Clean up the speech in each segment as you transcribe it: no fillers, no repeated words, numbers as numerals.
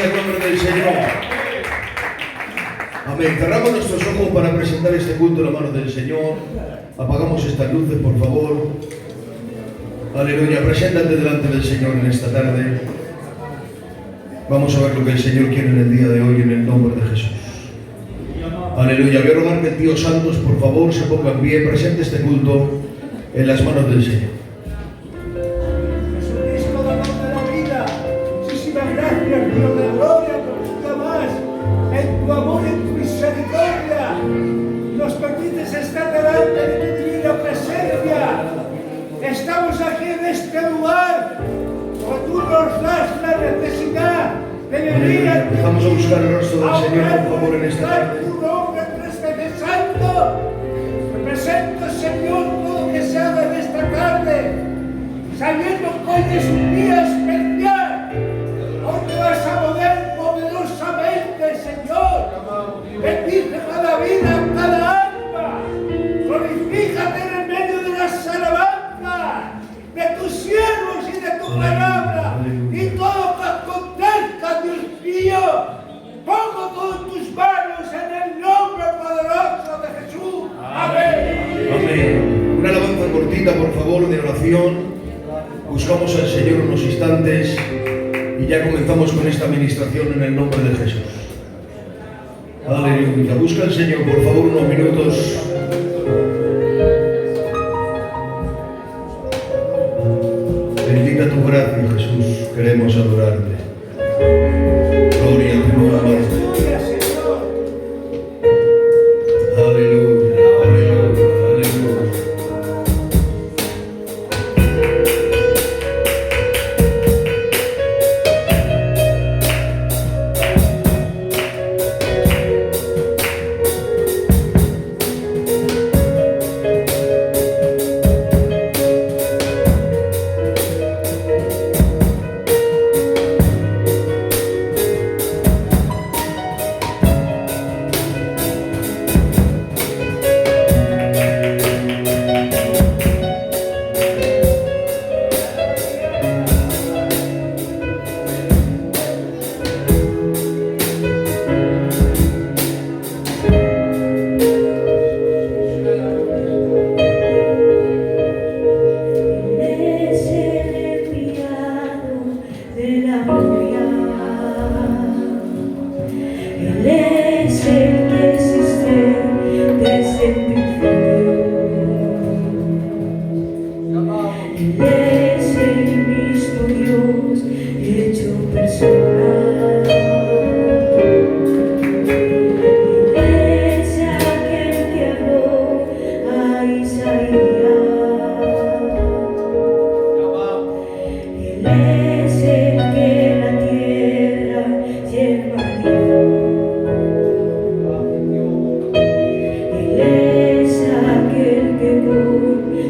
sea el nombre del Señor. Amén. Cerramos nuestros ojos para presentar este culto en la mano del Señor. Apagamos estas luces, por favor. Aleluya. Preséntate delante del Señor en esta tarde. Vamos a ver lo que el Señor quiere en el día de hoy, en el nombre de Jesús. Aleluya. Voy a rogar que el tío Santos, por favor, se ponga en pie. Presente este culto en las manos del Señor. Jesucristo, dador de la vida, muchísimas gracias, Dios de gloria, por un día más, en tu amor y en tu misericordia. Nos permites estar delante de tu divina presencia. Estamos aquí en este lugar, porque tú nos das la necesidad de venir a ti. Vamos a buscar el rostro del Señor, por favor, en esta tarde. Tu nombre, tres veces santo. Me presento, Señor, todo lo que se haga en esta tarde, sabiendo que hoy es un día especial. Hoy te vas a mover poderosamente, Señor. Bendice cada vida, cada alma. Glorifícate en el medio de las alabanzas de tus siervos y de tu palabra. Y todo lo que acontezca, Dios mío, pongo todo en tus manos en el nombre poderoso de Jesús. Amén. Amén. Una alabanza cortita, por favor, de oración. Buscamos al Señor unos instantes y ya comenzamos con esta administración en el nombre de Jesús. Aleluya. Busca al Señor, por favor, unos minutos. Bendita tu gracia, Jesús. Queremos adorarte. Gloria a tu nombre. Aleluya, Señor. Aleluya, aleluya, aleluya.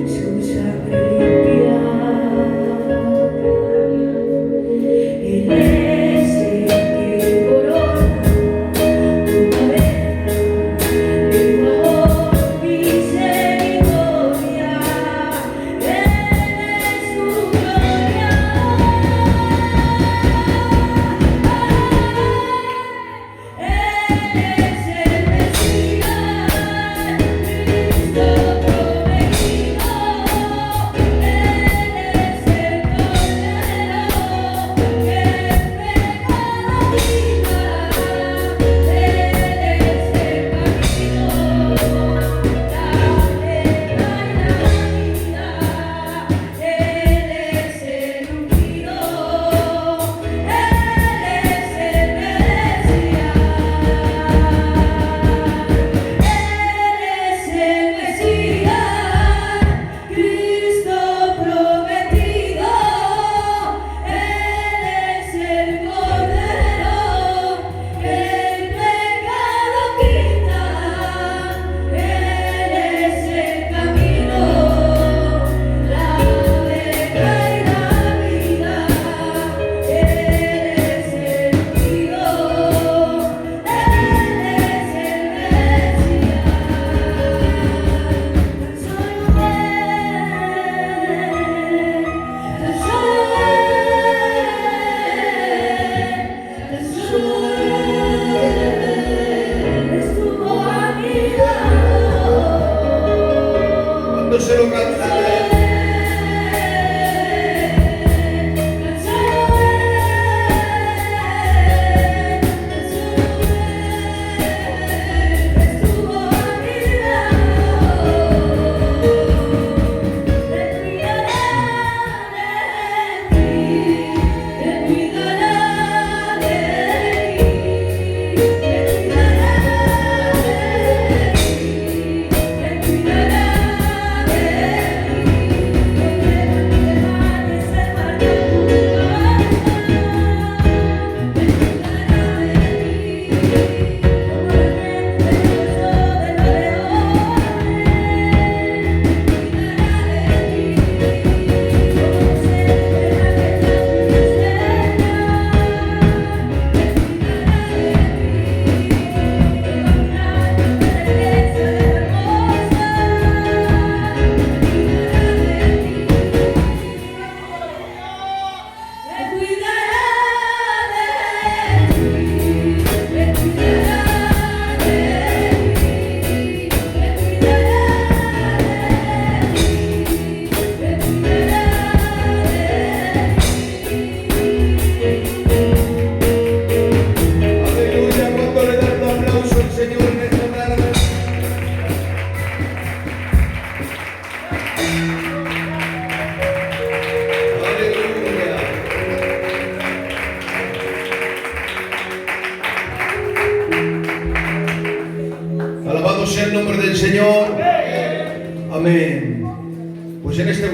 Su sangre limpia.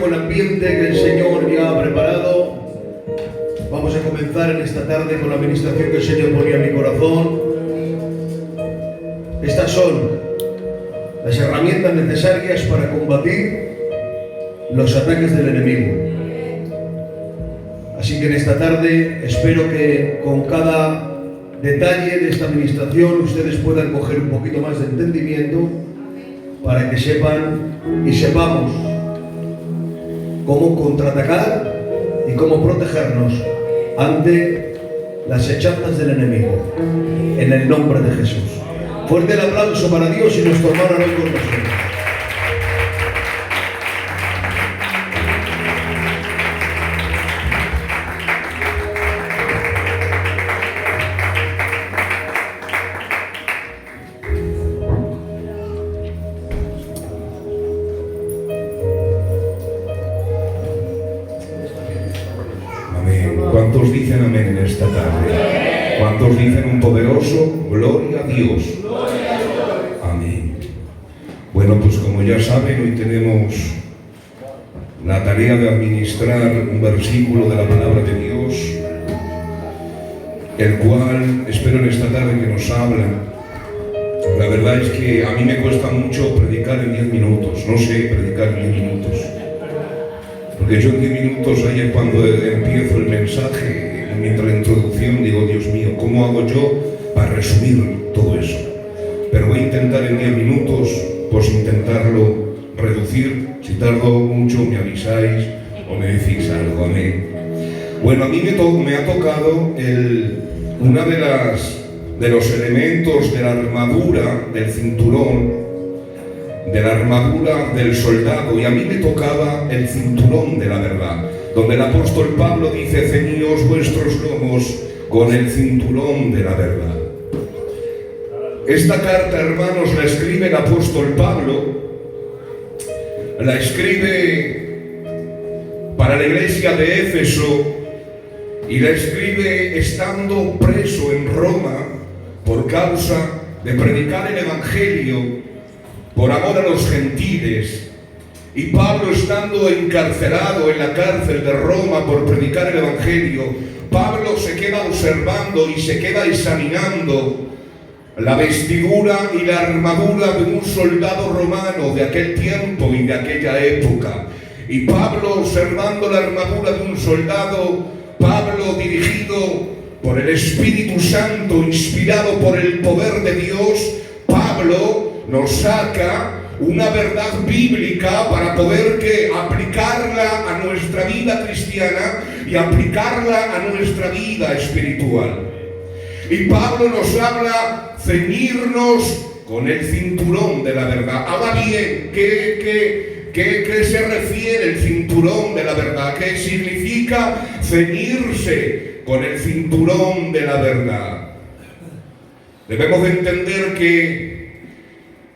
con el ambiente que el Señor ya ha preparado, vamos a comenzar en esta tarde con la administración que el Señor ponía en mi corazón. Estas son las herramientas necesarias para combatir los ataques del enemigo. Así que en esta tarde espero que con cada detalle de esta administración ustedes puedan coger un poquito más de entendimiento para que sepan y sepamos cómo contraatacar y cómo protegernos ante las hechanzas del enemigo, en el nombre de Jesús. Fuerte el aplauso para Dios y nuestro hermano hoy con nosotros. ¿Cuántos dicen amén en esta tarde? ¿Cuántos dicen un poderoso gloria a Dios? Amén. Bueno, pues como ya saben, hoy tenemos la tarea de administrar un versículo de la palabra de Dios, el cual espero en esta tarde que nos habla. La verdad es que a mí me cuesta mucho predicar en 10 minutos, no sé predicar en 10 minutos. Porque yo en 10 minutos, ahí es cuando empiezo el mensaje, mientras la introducción, digo, Dios mío, ¿cómo hago yo para resumir todo eso? Pero voy a intentar en 10 minutos, pues intentarlo reducir. Si tardo mucho, me avisáis o me decís algo, amén. Bueno, a mí me ha tocado una de los elementos de la armadura del cinturón, de la armadura del soldado, y a mí me tocaba el cinturón de la verdad, donde el apóstol Pablo dice: ceñíos vuestros lomos con el cinturón de la verdad. Esta carta, hermanos, la escribe el apóstol Pablo, la escribe para la iglesia de Éfeso y la escribe estando preso en Roma por causa de predicar el evangelio por amor a los gentiles. Y Pablo, estando encarcelado en la cárcel de Roma por predicar el evangelio, Pablo se queda observando y se queda examinando la vestidura y la armadura de un soldado romano de aquel tiempo y de aquella época. Y Pablo, observando la armadura de un soldado, Pablo, dirigido por el Espíritu Santo, inspirado por el poder de Dios, Pablo nos saca una verdad bíblica para poder aplicarla a nuestra vida cristiana y aplicarla a nuestra vida espiritual. Y Pablo nos habla ceñirnos con el cinturón de la verdad. Ahora bien, ¿qué se refiere el cinturón de la verdad? ¿Qué significa ceñirse con el cinturón de la verdad? Debemos de entender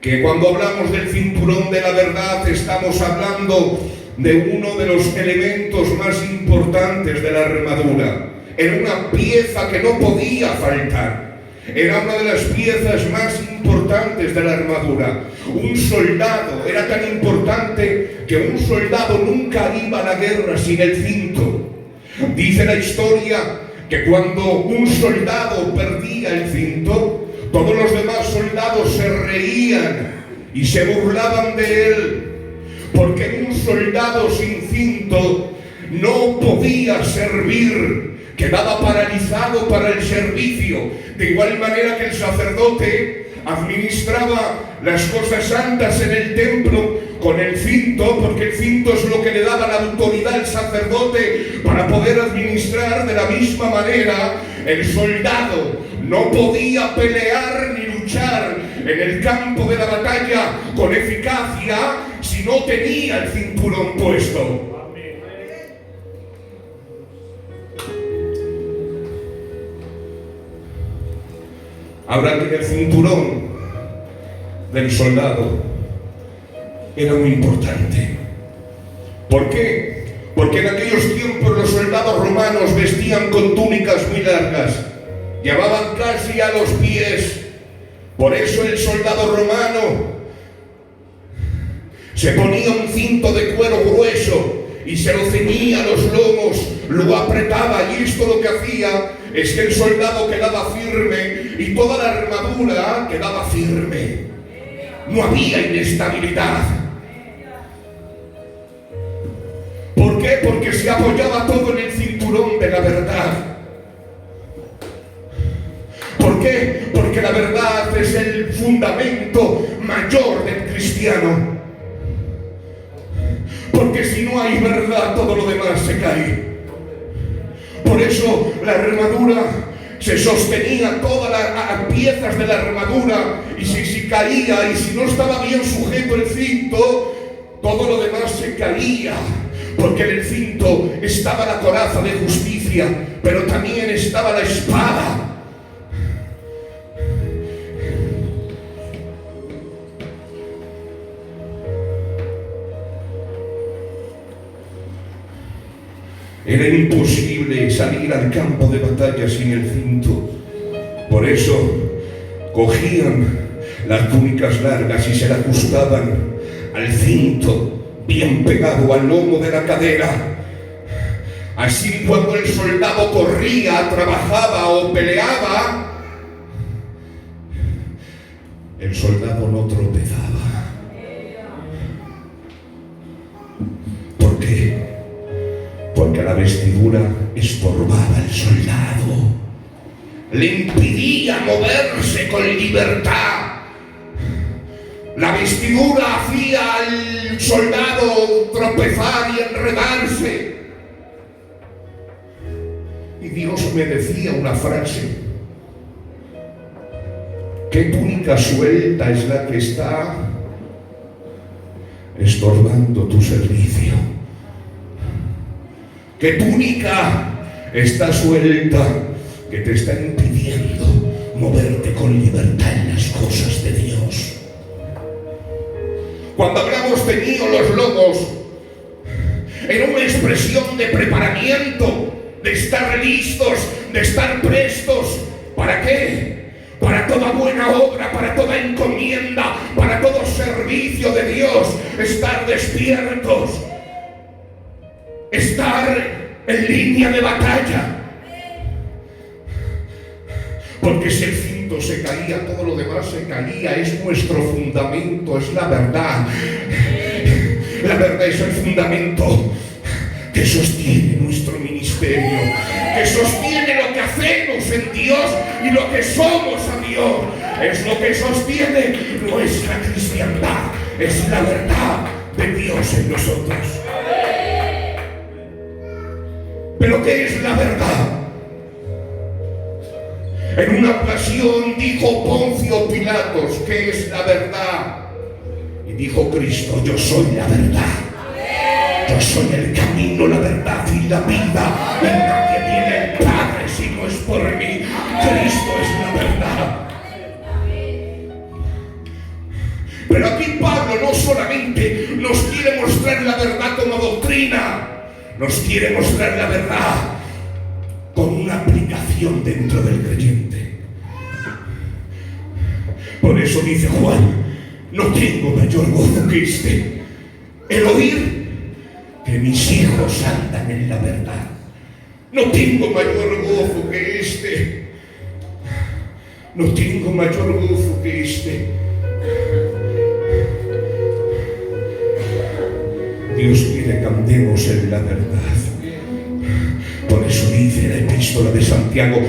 que cuando hablamos del cinturón de la verdad estamos hablando de uno de los elementos más importantes de la armadura. Era una pieza que no podía faltar. Era una de las piezas más importantes de la armadura. Un soldado era tan importante que un soldado nunca iba a la guerra sin el cinto. Dice la historia que cuando un soldado perdía el cinto, todos los demás soldados se reían y se burlaban de él, porque un soldado sin cinto no podía servir, quedaba paralizado para el servicio. De igual manera que el sacerdote administraba las cosas santas en el templo con el cinto, porque el cinto es lo que le daba la autoridad al sacerdote para poder administrar. De la misma manera, el soldado no podía pelear ni luchar en el campo de la batalla con eficacia si no tenía el cinturón puesto. Ahora que el cinturón del soldado era muy importante. ¿Por qué? Porque en aquellos tiempos los soldados romanos vestían con túnicas muy largas, llevaban casi a los pies. Por eso el soldado romano se ponía un cinto de cuero grueso y se lo ceñía a los lomos, lo apretaba, y esto lo que hacía es que el soldado quedaba firme y toda la armadura quedaba firme. No había inestabilidad. ¿Por qué? Porque se apoyaba todo en el cinturón de la verdad. ¿Por qué? Porque la verdad es el fundamento mayor del cristiano. Porque si no hay verdad, todo lo demás se cae. Por eso la armadura se sostenía, todas las piezas de la armadura, y si caía, y si no estaba bien sujeto el cinto, todo lo demás se caía. Porque en el cinto estaba la coraza de justicia, pero también estaba la espada. Era imposible salir al campo de batalla sin el cinto. Por eso cogían las túnicas largas y se la ajustaban al cinto, bien pegado al lomo de la cadera. Así, cuando el soldado corría, trabajaba o peleaba, el soldado no tropezaba. ¿Por qué? Porque la vestidura estorbaba al soldado, le impedía moverse con libertad. La vestidura hacía al soldado tropezar y enredarse. Y Dios me decía una frase: ¿qué túnica suelta es la que está estorbando tu servicio? ¿Qué túnica está suelta que te está impidiendo moverte con libertad en las cosas de Dios? Cuando hablamos tenido los lomos, era una expresión de preparamiento, de estar listos, de estar prestos. ¿Para qué? Para toda buena obra, para toda encomienda, para todo servicio de Dios. Estar despiertos, estar en línea de batalla. Porque si el cinto se caía, todo lo demás se caía. Es nuestro fundamento, es la verdad. La verdad es el fundamento que sostiene nuestro ministerio, que sostiene lo que hacemos en Dios y lo que somos a Dios. Es lo que sostiene nuestra cristiandad. Es la verdad de Dios en nosotros. ¿Pero qué es la verdad? En una ocasión dijo Poncio Pilatos: ¿qué es la verdad? Y dijo Cristo: yo soy la verdad. Yo soy el camino, la verdad y la vida. Y nadie viene al Padre si no es por mí. Cristo es la verdad. Pero aquí Pablo no solamente nos quiere mostrar la verdad como doctrina, nos quiere mostrar la verdad con una aplicación dentro del creyente. Por eso dice Juan: no tengo mayor gozo que este, el oír que mis hijos andan en la verdad. No tengo mayor gozo que este. No tengo mayor gozo que este. Dios quiere que andemos en la verdad. Por eso dice la epístola de Santiago: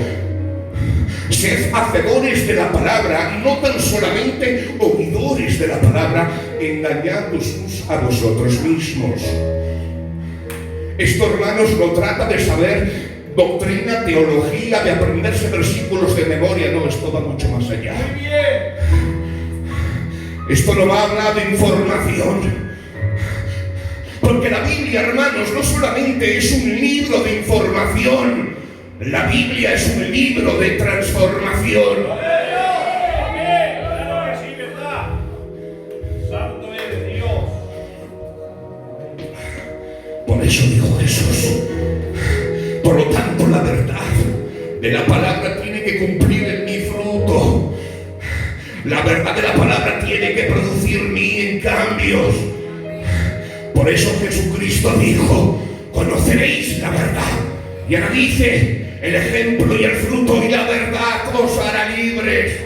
sed hacedores de la palabra, no tan solamente oidores de la palabra, engañándoos a vosotros mismos. Esto, hermanos, no trata de saber doctrina, teología, de aprenderse versículos de memoria. No, esto va mucho más allá. Esto no va a hablar de información. Porque la Biblia, hermanos, no solamente es un libro de información, la Biblia es un libro de transformación. Santo eres Dios. Por eso dijo Jesús: por lo tanto, la verdad de la palabra tiene que cumplir en mi fruto. La verdad de la palabra tiene que producir en mí en cambios. Por eso Jesucristo dijo, conoceréis la verdad. Y ahora dice, el ejemplo y el fruto y la verdad os hará libres.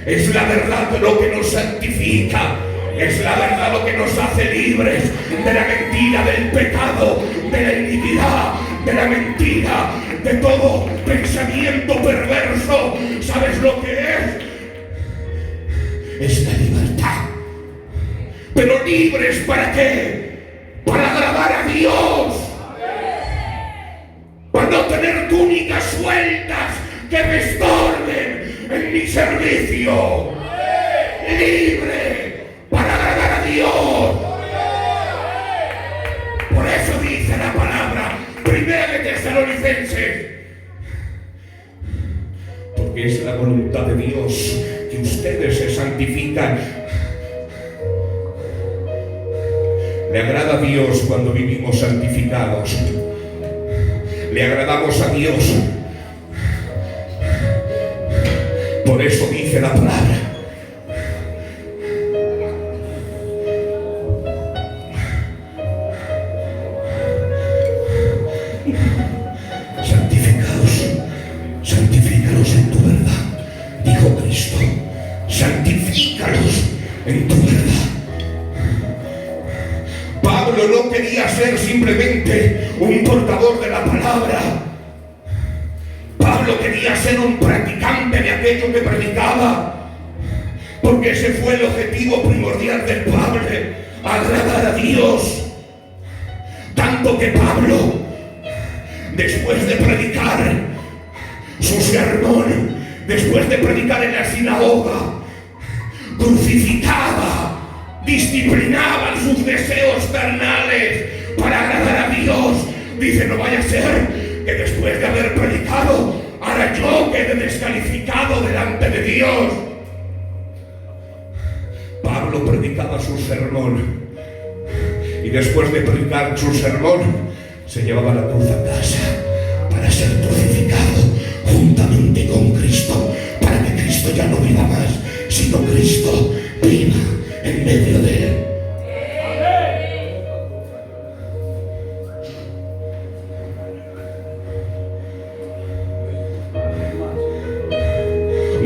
Es la verdad lo que nos santifica. Es la verdad lo que nos hace libres de la mentira, del pecado, de la iniquidad, de la mentira, de todo pensamiento perverso. ¿Sabes lo que es? Es la libertad. ¿Pero libres para qué? Para agradar a Dios. Para no tener túnicas sueltas que me estorben en mi servicio. Libre para agradar a Dios. Por eso dice la palabra, 1 de Tesalonicenses, porque es la voluntad de Dios que ustedes se santifican. Le agrada a Dios cuando vivimos santificados. Le agradamos a Dios. Por eso dice la palabra, santifícalos en tu verdad, dijo Cristo. Santifícalos en tu verdad. Pablo no quería ser simplemente un portador de la palabra. Pablo quería ser un practicante de aquello que predicaba, porque ese fue el objetivo primordial del Pablo, agradar a Dios. Tanto que Pablo, después de predicar su sermón, después de predicar en la sinagoga, crucificaba, disciplinaba sus deseos carnales para agradar a Dios. Dice, no vaya a ser que después de haber predicado, ahora yo quede descalificado delante de Dios. Pablo predicaba su sermón y después de predicar su sermón se llevaba la cruz a casa para ser crucificado juntamente con Cristo, para que Cristo ya no viva más, sino Cristo viva en medio de él.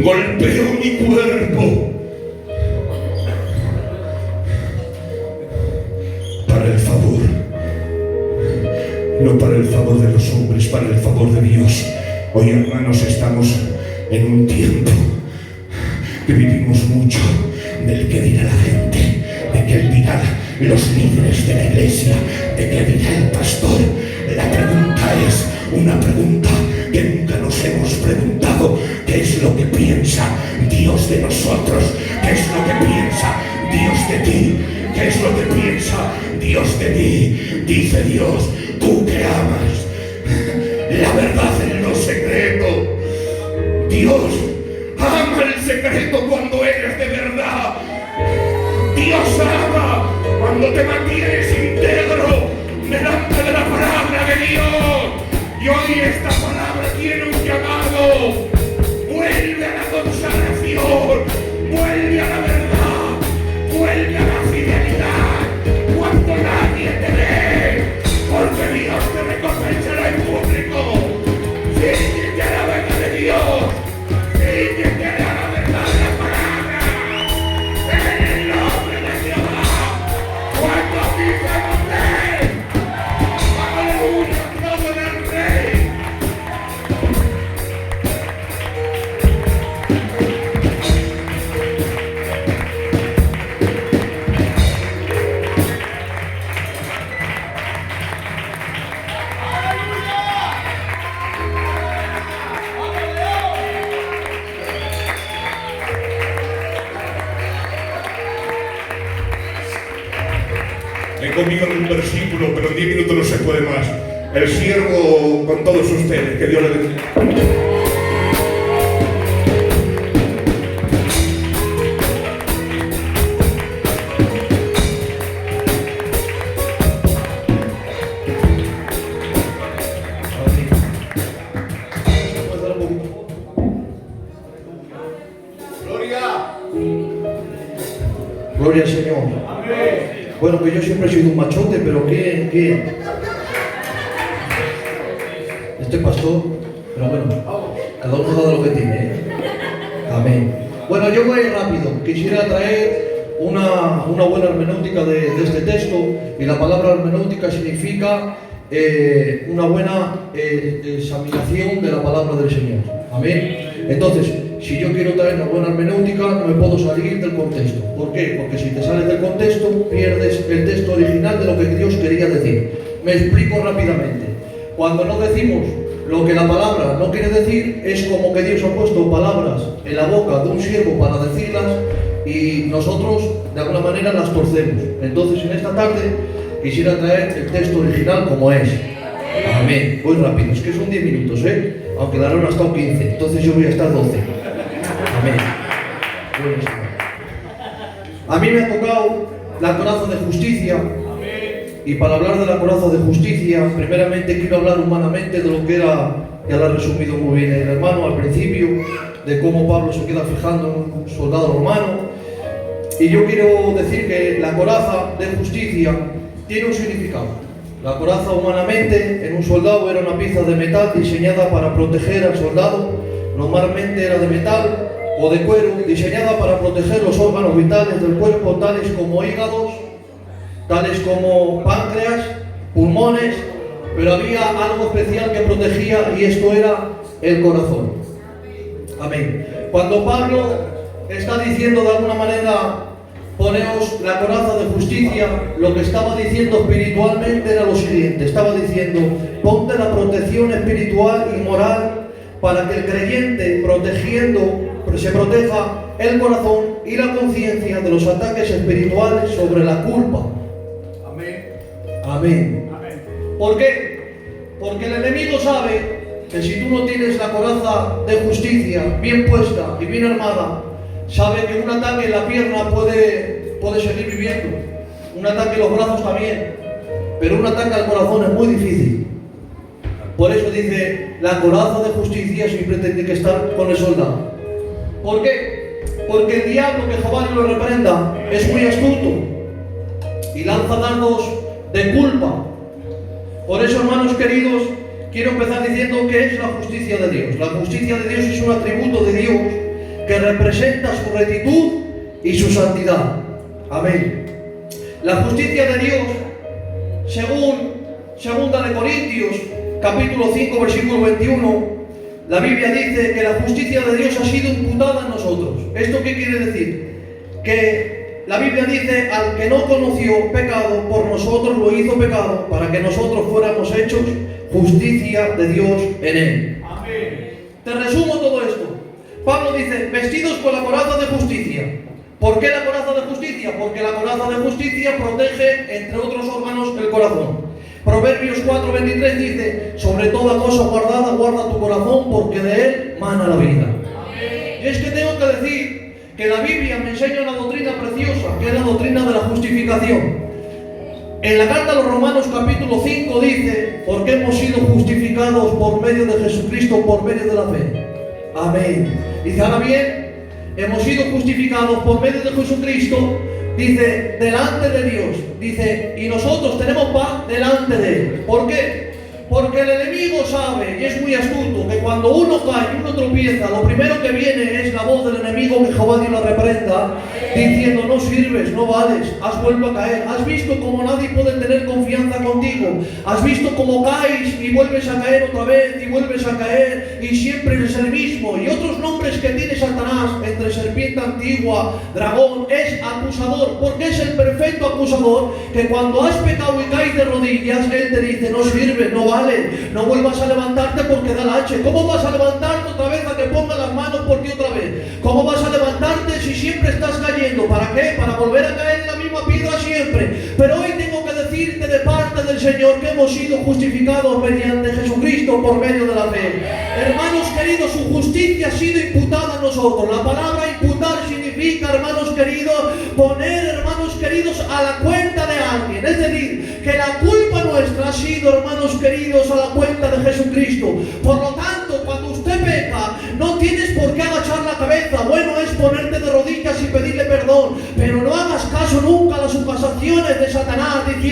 Golpeo mi cuerpo para el favor, no para el favor de los hombres, para el favor de Dios. Hoy, hermanos, estamos en un tiempo que vivimos mucho del que dirá la gente, de que dirán los líderes de la iglesia, de que dirá el pastor. La pregunta es una pregunta que nunca nos hemos preguntado: ¿qué es lo que piensa Dios de nosotros? ¿Qué es lo que piensa Dios de ti? ¿Qué es lo que piensa Dios de mí? Dice Dios, tú que amas la verdad en lo secreto. Dios ama el secreto cuando eres de verdad. Dios ama cuando te mantienes íntegro delante de la palabra de Dios. Y hoy esta palabra tiene un llamado. Vuelve a la consagración, vuelve a la verdad, vuelve a la fidelidad cuando nadie te ve, porque Dios te recompensará en público. Fíjate a la verdad de Dios, fíjate a la verdad de la palabra, en el nombre de Jehová. Cuando vivamos de él, aleluya, todo en el Rey. He comido en un versículo, pero en 10 minutos no se puede más. El siervo con todos ustedes, que Dios le bendiga. Gloria al Señor. Bueno, que yo siempre he sido un machote, pero ¿qué? Este pastor, pero bueno, cada uno da lo que tiene, ¿eh? Amén. Bueno, yo voy rápido. Quisiera traer una buena hermenéutica de este texto, y la palabra hermenéutica significa una buena examinación de la palabra del Señor. Amén. Entonces, si yo quiero traer una buena hermenéutica, no me puedo salir del contexto. ¿Por qué? Porque si te sales del contexto, pierdes el texto original de lo que Dios quería decir. Me explico rápidamente. Cuando no decimos lo que la palabra no quiere decir, es como que Dios ha puesto palabras en la boca de un siervo para decirlas y nosotros de alguna manera las torcemos. Entonces, en esta tarde quisiera traer el texto original como es. Amén. Voy rápido, es que son 10 minutos, aunque la hora ha estado 15, entonces yo voy a estar 12. Amén. A mí me ha tocado la coraza de justicia. Y para hablar de la coraza de justicia, primeramente quiero hablar humanamente de lo que era, ya lo ha resumido muy bien el hermano al principio, de cómo Pablo se queda fijando en un soldado romano. Y yo quiero decir que la coraza de justicia tiene un significado. La coraza humanamente en un soldado era una pieza de metal diseñada para proteger al soldado. Normalmente era de metal o de cuero, diseñada para proteger los órganos vitales del cuerpo, tales como hígados, tales como páncreas, pulmones, pero había algo especial que protegía, y esto era el corazón. Amén. Cuando Pablo está diciendo de alguna manera, poneos la coraza de justicia, lo que estaba diciendo espiritualmente era lo siguiente. Estaba diciendo, ponte la protección espiritual y moral para que el creyente, se proteja el corazón y la conciencia de los ataques espirituales sobre la culpa. Amén. ¿Por qué? Porque el enemigo sabe que si tú no tienes la coraza de justicia bien puesta y bien armada, sabe que un ataque en la pierna puede seguir viviendo, un ataque en los brazos también, pero un ataque al corazón es muy difícil. Por eso dice, la coraza de justicia siempre tiene que estar con el soldado. ¿Por qué? Porque el diablo, que Jehová lo reprenda, es muy astuto y lanza dardos de culpa. Por eso, hermanos queridos, quiero empezar diciendo que es la justicia de Dios. La justicia de Dios es un atributo de Dios que representa su rectitud y su santidad. Amén. La justicia de Dios, según 2 Corintios, capítulo 5, versículo 21, la Biblia dice que la justicia de Dios ha sido imputada en nosotros. ¿Esto qué quiere decir? Que la Biblia dice, al que no conoció pecado, por nosotros lo hizo pecado, para que nosotros fuéramos hechos justicia de Dios en él. Amén. Te resumo todo esto. Pablo dice, vestidos con la coraza de justicia. ¿Por qué la coraza de justicia? Porque la coraza de justicia protege, entre otros órganos, el corazón. Proverbios 4:23 dice, sobre toda cosa guardada, guarda tu corazón, porque de él mana la vida. Amén. Y es que tengo que decir que la Biblia me enseña una doctrina preciosa, que es la doctrina de la justificación. En la carta a los Romanos capítulo 5 dice, porque hemos sido justificados por medio de Jesucristo, por medio de la fe. Amén. Dice, ahora bien, hemos sido justificados por medio de Jesucristo, dice, delante de Dios. Dice, y nosotros tenemos paz delante de él. ¿Por qué? Porque el enemigo sabe, y es muy astuto, que cuando uno cae y uno tropieza, lo primero que viene es la voz del enemigo, que Jehová Dios la reprenda, diciendo, no sirves, no vales, has vuelto a caer. Has visto cómo nadie puede tener confianza contigo. Has visto cómo caes y vuelves a caer otra vez, y vuelves a caer, y siempre eres el mismo. Y otros nombres que tiene Satanás, entre serpiente antigua, dragón, es acusador, porque es el perfecto acusador, que cuando has pecado y caes de rodillas, él te dice, no sirves, no vales, no vuelvas a levantarte porque da la H. ¿Cómo vas a levantarte otra vez a que ponga las manos por ti otra vez? ¿Cómo vas a levantarte si siempre estás cayendo? ¿Para qué? Para volver a caer en la misma piedra siempre. Pero hoy tengo que decirte de parte del Señor que hemos sido justificados mediante Jesucristo por medio de la fe. Hermanos queridos, su justicia ha sido imputada a nosotros. La palabra imputar significa, hermanos queridos, poner, hermanos queridos, a la cuenta de alguien. Es decir, que la culpa nuestra ha sido, hermanos queridos, a la cuenta de Jesucristo. Por lo tanto, cuando usted peca, no tienes por qué agachar la cabeza. Bueno es ponerte de rodillas y pedirle perdón, pero no hagas caso nunca a las acusaciones de Satanás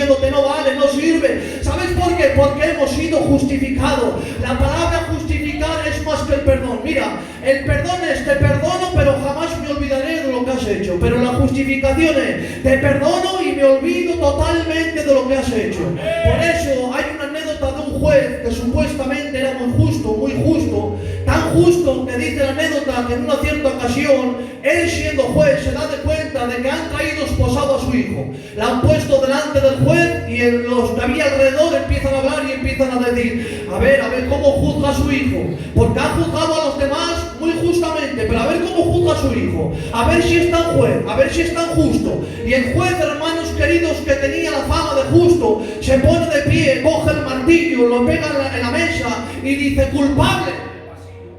diciéndote no vale, no sirve. ¿Sabes por qué? Porque hemos sido justificados. La palabra justificar es más que el perdón. Mira, el perdón es te perdono, pero jamás me olvidaré de lo que has hecho. Pero la justificación es te perdono y me olvido totalmente de lo que has hecho. Por eso hay una anécdota de un juez que supuestamente era muy justo, tan justo que dice la anécdota que en una cierta ocasión, él siendo juez se da de cuenta de que han traído esposado a su hijo. La han puesto delante del juez y los que había alrededor empiezan a hablar y empiezan a decir, a ver cómo juzga a su hijo, porque ha juzgado a los demás muy justamente, pero a ver cómo juzga a su hijo, a ver si es tan juez, a ver si es tan justo. Y el juez, hermanos queridos, que tenía la fama de justo, se pone de pie, coge el martillo, lo pega en la mesa y dice culpable.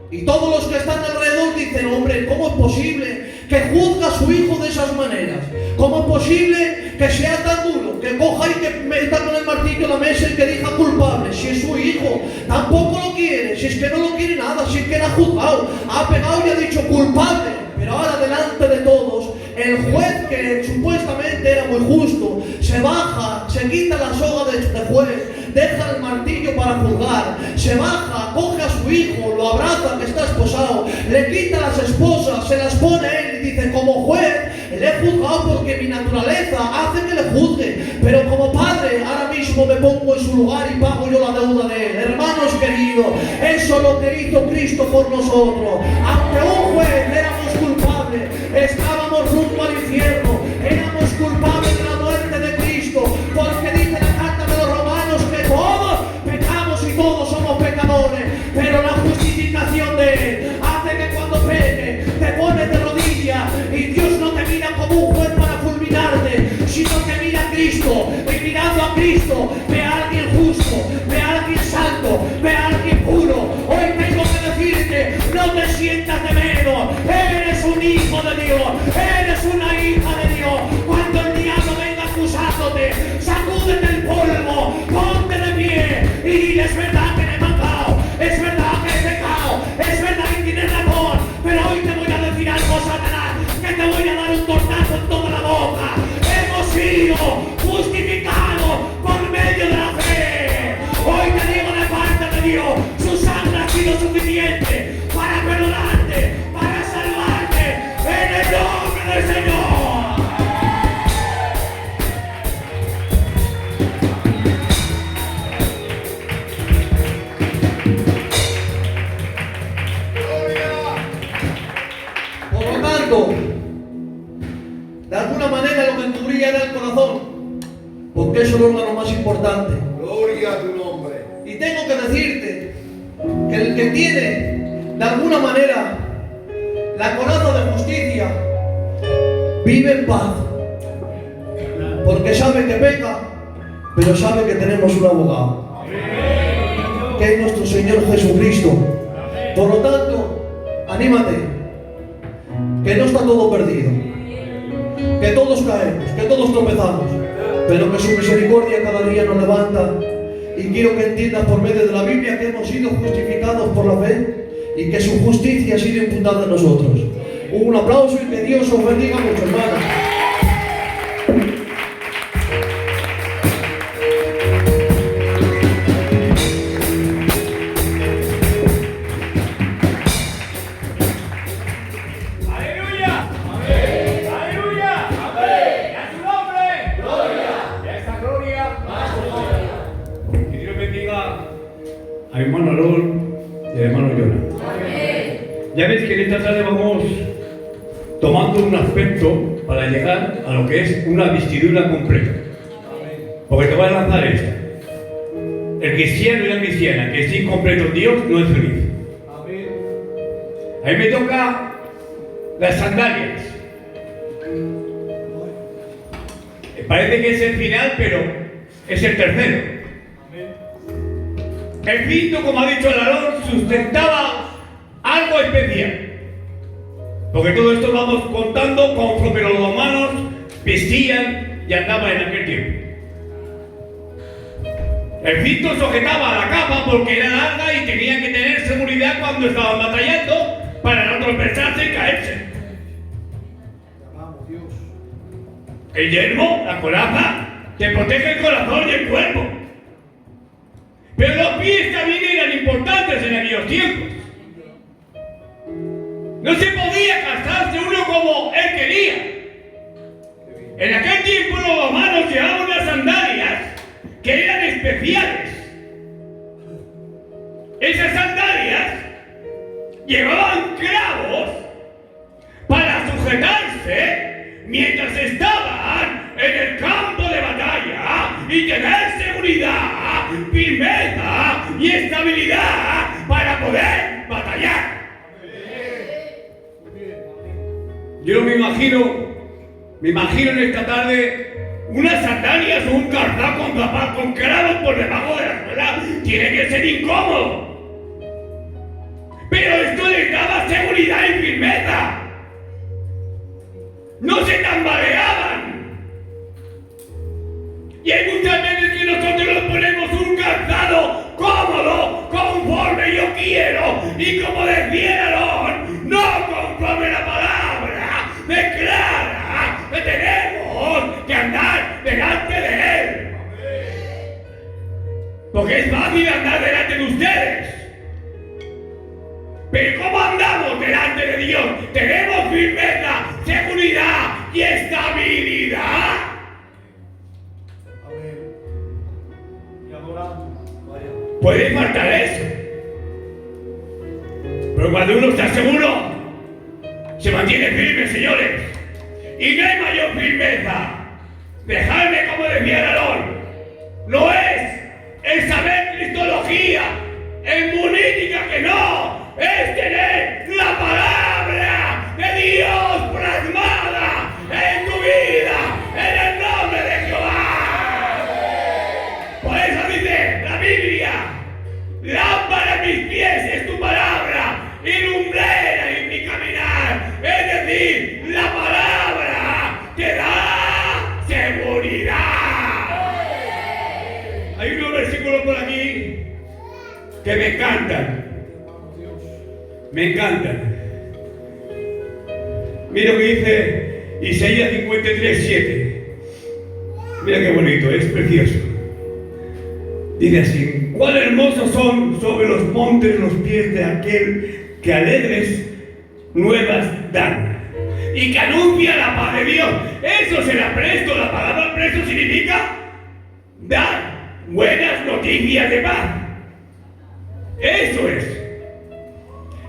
Y todos los que están alrededor dicen, hombre, ¿cómo es posible que juzga a su hijo de esas maneras? ¿Cómo es posible que sea tan duro, que coja y que meta con el martillo en la mesa y que diga culpable? Si es su hijo, tampoco lo quiere, si es que no lo quiere nada, si es que la ha juzgado, ha pegado y ha dicho culpable. Pero ahora delante de todos, el juez, que supuestamente era muy justo, se baja, se quita la soga de juez, deja el martillo para juzgar, se baja, coge a su hijo, lo abraza que está esposado, le quita las esposas, se las pone él y dice, como juez, le he juzgado porque mi naturaleza hace que le juzgue, pero como padre, ahora mismo me pongo en su lugar y pago yo la deuda de él. Hermanos queridos, eso es lo que hizo Cristo por nosotros. Aunque un juez éramos culpables, estábamos rumbo al infierno, éramos culpables de la muerte de Cristo, porque dice la carta de los Romanos que todos pecamos y todos somos pecadores, pero la justificación de Él hace que cuando peques te pones de rodillas y Dios no te mira como un juez para fulminarte, sino que mira a Cristo, y mirando a Cristo ve a alguien justo, ve a alguien santo, ve a alguien puro. Hoy tengo que decirte, no te sientas de menos, eres un hijo de Dios, eres una hija de Dios. Cuando el diablo venga acusándote, sacúdete el polvo, ponte de pie y dile, es verdad que me he matado, es verdad que he pecado, es verdad que tienes razón, pero hoy te voy a decir algo, Satanás, que te voy a dar un tortazo en toda la boca. Hemos sido justificados por medio de la fe. Hoy te digo de parte de Dios, su sangre ha sido suficiente para perdonarte, para salvarte, en el nombre del Señor. Por lo tanto, de alguna manera lo que cubría era el corazón, porque es el órgano más importante. Gloria a tu nombre. Y tengo que decirte que el que tiene, de alguna manera, la coraza de justicia, vive en paz. Porque sabe que peca, pero sabe que tenemos un abogado, que es nuestro Señor Jesucristo. Por lo tanto, anímate, que no está todo perdido, que todos caemos, que todos tropezamos, pero que su misericordia cada día nos levanta. Y quiero que entiendas por medio de la Biblia que hemos sido justificados por la fe y que su justicia ha sido imputada en nosotros. Un aplauso y que Dios os bendiga mucho, hermanos. A mi hermano Aarón y al hermano Jonah. Ya ves que en esta tarde vamos tomando un aspecto para llegar a lo que es una vestidura completa. Porque te voy a lanzar esta. El cristiano y la cristiana que es incompleto en Dios no es feliz. A mí me toca las sandalias. Parece que es el final, pero es el tercero. El cinto, como ha dicho el Aarón, sustentaba algo especial. Porque todo esto lo vamos contando conforme los romanos vestían y andaban en aquel tiempo. El cinto sujetaba a la capa porque era larga y tenían que tener seguridad cuando estaban batallando para no tropezarse y caerse. El yelmo, la coraza, te protege el corazón y el cuerpo. Pero los pies también eran importantes en aquellos tiempos. No se podía calzarse uno como él quería. En aquel tiempo los romanos llevaban unas sandalias que eran especiales. Esas sandalias llevaban clavos para sujetarse mientras estaban en el campo de batalla y tener seguridad, firmeza y estabilidad para poder batallar. Yo me imagino en esta tarde unas sandalias o un calzado con clavos por debajo de la suela. Tiene que ser incómodo. Pero esto les daba seguridad y firmeza. No se tambaleaban. Y hay muchas veces que nosotros nos ponemos un calzado cómodo, conforme yo quiero, y como decía Aarón, no conforme la palabra declara que tenemos que andar delante de Él. Porque es fácil andar delante de ustedes. Pero ¿cómo andamos delante de Dios? ¿Tenemos firmeza, seguridad y estabilidad? Puede faltar eso. Pero cuando uno está seguro, se mantiene firme, señores. Y no hay mayor firmeza. Dejadme, como decía Aarón, no es el saber cristología, en política, que no, es tener la palabra de Dios plasmada en tu vida, en el nombre de Jehová. Por eso dice la Biblia, lámpara en mis pies es tu palabra y lumbrera en mi caminar. Es decir, la palabra te da seguridad. Hay unos versículos por aquí que me encantan. Me encantan. Mira lo que dice Isaías 53:7. Mira qué bonito, es precioso. Dice así: cuán hermosos son sobre los montes los pies de aquel que alegres nuevas dan y que anuncia la paz de Dios. Eso se la presto. La palabra presto significa dar buenas noticias de paz. Eso es.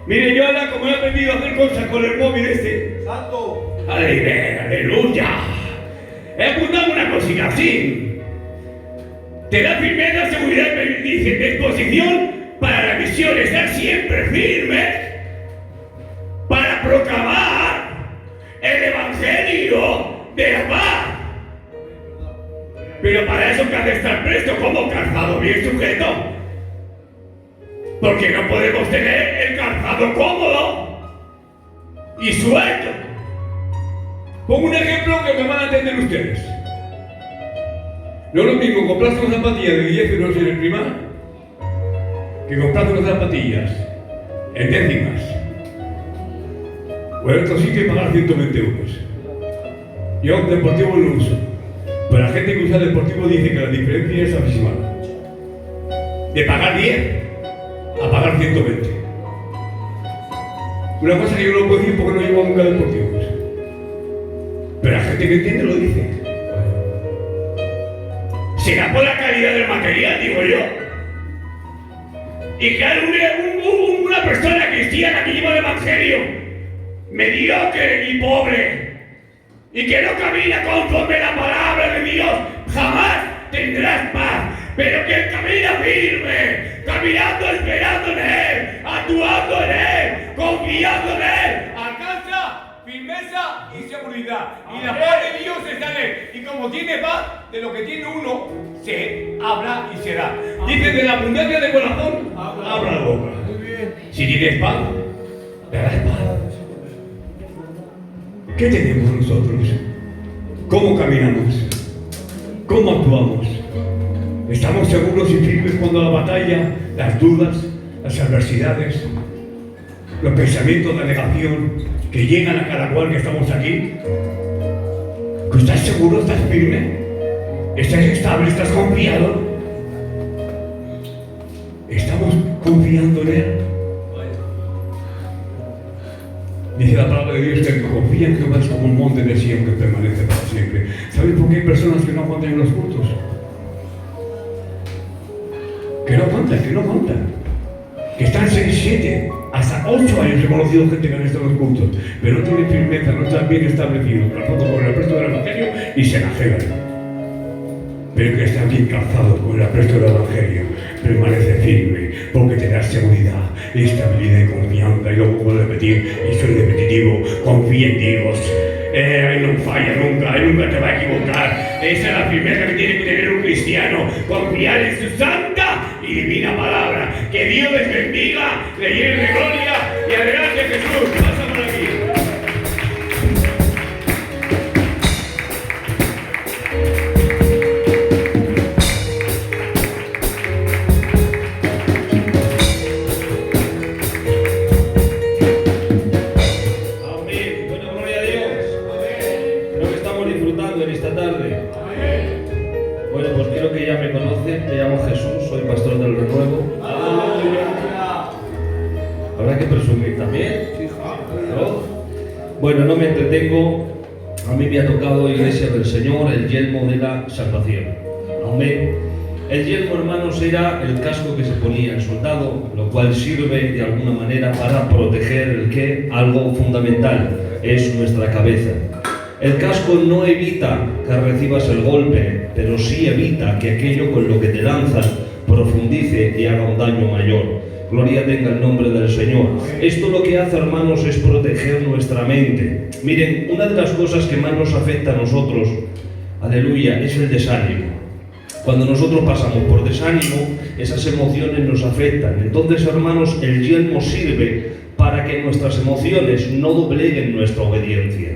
Mire, yo ahora, como he aprendido a hacer cosas con el móvil este. Santo. Aleluya. He apuntado una cosita así. Te da firmeza, seguridad y disposición para la misión. Estar siempre firmes para proclamar el evangelio de la paz. Pero para eso que has de estar presto, como calzado bien sujeto. Porque no podemos tener el calzado cómodo y suelto. Pongo un ejemplo que me van a entender ustedes. No es lo mismo comprarse unas zapatillas de 10 euros en el Primar que comprarse unas zapatillas en décimas. O en otro sitio y pagar 120 euros. Yo deportivo no uso. Pero la gente que usa deportivo dice que la diferencia es abismal. De pagar 10 a pagar 120. Una cosa que yo no puedo decir porque no llevo nunca deportivos. Pero la gente que entiende lo dice. Será por la calidad del material, digo yo. Y claro, una persona cristiana que lleva el evangelio mediocre y pobre y que no camina conforme la palabra de Dios, jamás tendrás paz. Pero que camina firme, caminando, esperando en Él, actuando en Él, confiando en Él, alcanza firmeza y seguridad. Y la paz de Dios está en Él. Y como tiene paz, de lo que tiene uno, se habla y se da. Dice, de la abundancia del corazón, habla la boca. Si tienes paz, darás paz. ¿Qué tenemos nosotros? ¿Cómo caminamos? ¿Cómo actuamos? ¿Estamos seguros y firmes cuando la batalla, las dudas, las adversidades, los pensamientos de negación que llegan a cada cual que estamos aquí? ¿Estás seguro? ¿Estás firme? ¿Estás estable? ¿Estás confiado? ¿Estamos confiando en Él? Dice la palabra de Dios que el que confía en Jehová es como un monte de Sión que permanece para siempre. ¿Sabes por qué hay personas que no aguantan en los cultos? Que no aguantan. Que están 6, 7, hasta 8 años. He conocido gente que han estado en los cultos, pero no tienen firmeza, no están bien establecidos, calzados con el apresto del Evangelio y se la cegan. Pero que están bien calzados con el apresto del Evangelio, permanece firme, porque te da seguridad, estabilidad y confianza. Y luego puedo repetir, y soy repetitivo, confía en Dios. Él no falla nunca, Él nunca te va a equivocar. Esa es la firmeza que tiene que tener un cristiano, confiar en su santa y divina palabra. Que Dios les bendiga, le llene de gloria y adelante Jesús. Pasa por aquí. Bueno, no me entretengo. A mí me ha tocado, Iglesia del Señor, el yelmo de la salvación. Amén. El yelmo, hermanos, era el casco que se ponía el soldado, lo cual sirve de alguna manera para proteger el que algo fundamental es nuestra cabeza. El casco no evita que recibas el golpe, pero sí evita que aquello con lo que te lanzan profundice y haga un daño mayor. Gloria tenga el nombre del Señor. Esto lo que hace, hermanos, es proteger nuestra mente. Miren, una de las cosas que más nos afecta a nosotros, aleluya, es el desánimo. Cuando nosotros pasamos por desánimo, esas emociones nos afectan. Entonces, hermanos, el yelmo sirve para que nuestras emociones no dobleguen nuestra obediencia.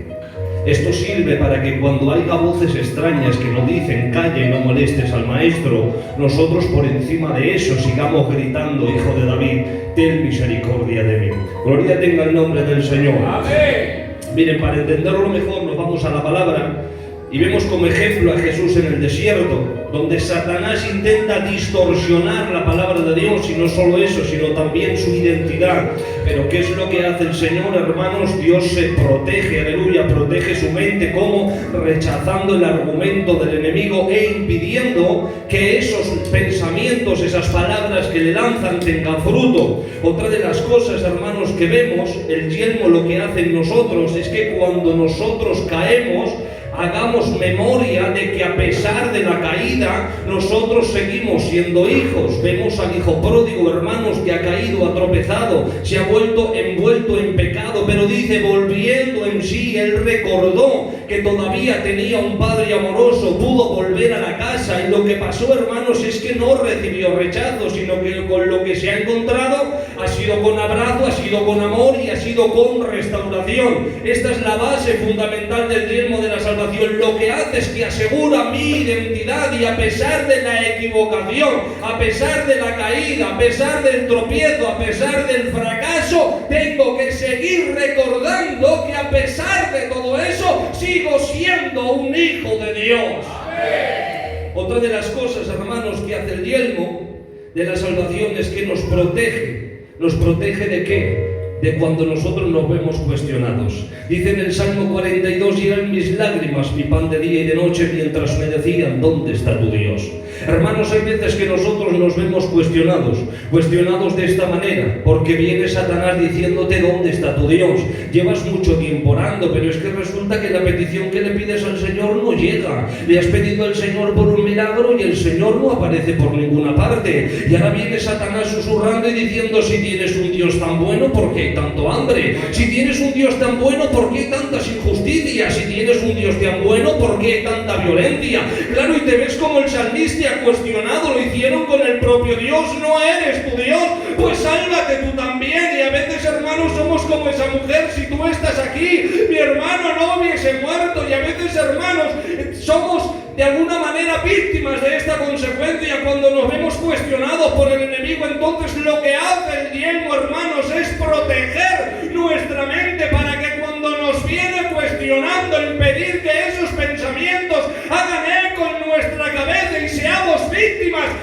Esto sirve para que cuando haya voces extrañas que nos dicen calla y no molestes al maestro, nosotros por encima de eso sigamos gritando, Hijo de David, ten misericordia de mí. Gloria tenga el nombre del Señor. Amén. Miren, para entenderlo mejor nos vamos a la palabra y vemos como ejemplo a Jesús en el desierto, donde Satanás intenta distorsionar la palabra de Dios, y no solo eso, sino también su identidad. Pero ¿qué es lo que hace el Señor, hermanos? Dios se protege, aleluya, protege su mente, como rechazando el argumento del enemigo e impidiendo que esos pensamientos, esas palabras que le lanzan tengan fruto. Otra de las cosas, hermanos, que vemos, el yelmo lo que hace en nosotros es que cuando nosotros caemos, hagamos memoria de que a pesar de la caída, nosotros seguimos siendo hijos. Vemos al hijo pródigo, hermanos, que ha caído, ha tropezado, se ha vuelto envuelto en pecado, pero dice, volviendo en sí, él recordó que todavía tenía un padre amoroso, pudo volver a la casa, y lo que pasó, hermanos, es que no recibió rechazo, sino que con lo que se ha encontrado ha sido con abrazo, ha sido con amor y ha sido con restauración. Esta es la base fundamental del yelmo de la salvación. Lo que hace es que asegura mi identidad, y a pesar de la equivocación, a pesar de la caída, a pesar del tropiezo, a pesar del fracaso, tengo que seguir recordando que a pesar de todo eso sigo siendo un hijo de Dios. Amén. Otra de las cosas, hermanos, que hace el yelmo de la salvación es que nos protege. ¿Nos protege de qué? De cuando nosotros nos vemos cuestionados. Dice en el Salmo 42, y eran mis lágrimas mi pan de día y de noche, mientras me decían, ¿dónde está tu Dios? Hermanos, hay veces que nosotros nos vemos cuestionados de esta manera, porque viene Satanás diciéndote, ¿dónde está tu Dios? Llevas mucho tiempo orando, pero es que resulta que la petición que le pides al Señor no llega. Le has pedido al Señor por un milagro y el Señor no aparece por ninguna parte. Y ahora viene Satanás susurrando y diciendo, si tienes un Dios tan bueno, ¿por qué hay tanto hambre? Si tienes un Dios tan bueno, ¿por qué hay tantas injusticias? Si tienes un Dios tan bueno, ¿por qué hay tanta violencia? Claro, y te ves como el salmista cuestionado, lo hicieron con el propio Dios. ¿No eres tu Dios? Pues sálvate tú también. Y a veces, hermanos, somos como esa mujer. Si tú estás aquí, mi hermano no hubiese muerto. Y a veces, hermanos, somos de alguna manera víctimas de esta consecuencia cuando nos vemos cuestionados por el enemigo. Entonces lo que hace el yelmo, hermanos, es proteger nuestra mente para que cuando nos viene cuestionando, impedir que esos pensamientos hagan eco en nuestra cabeza,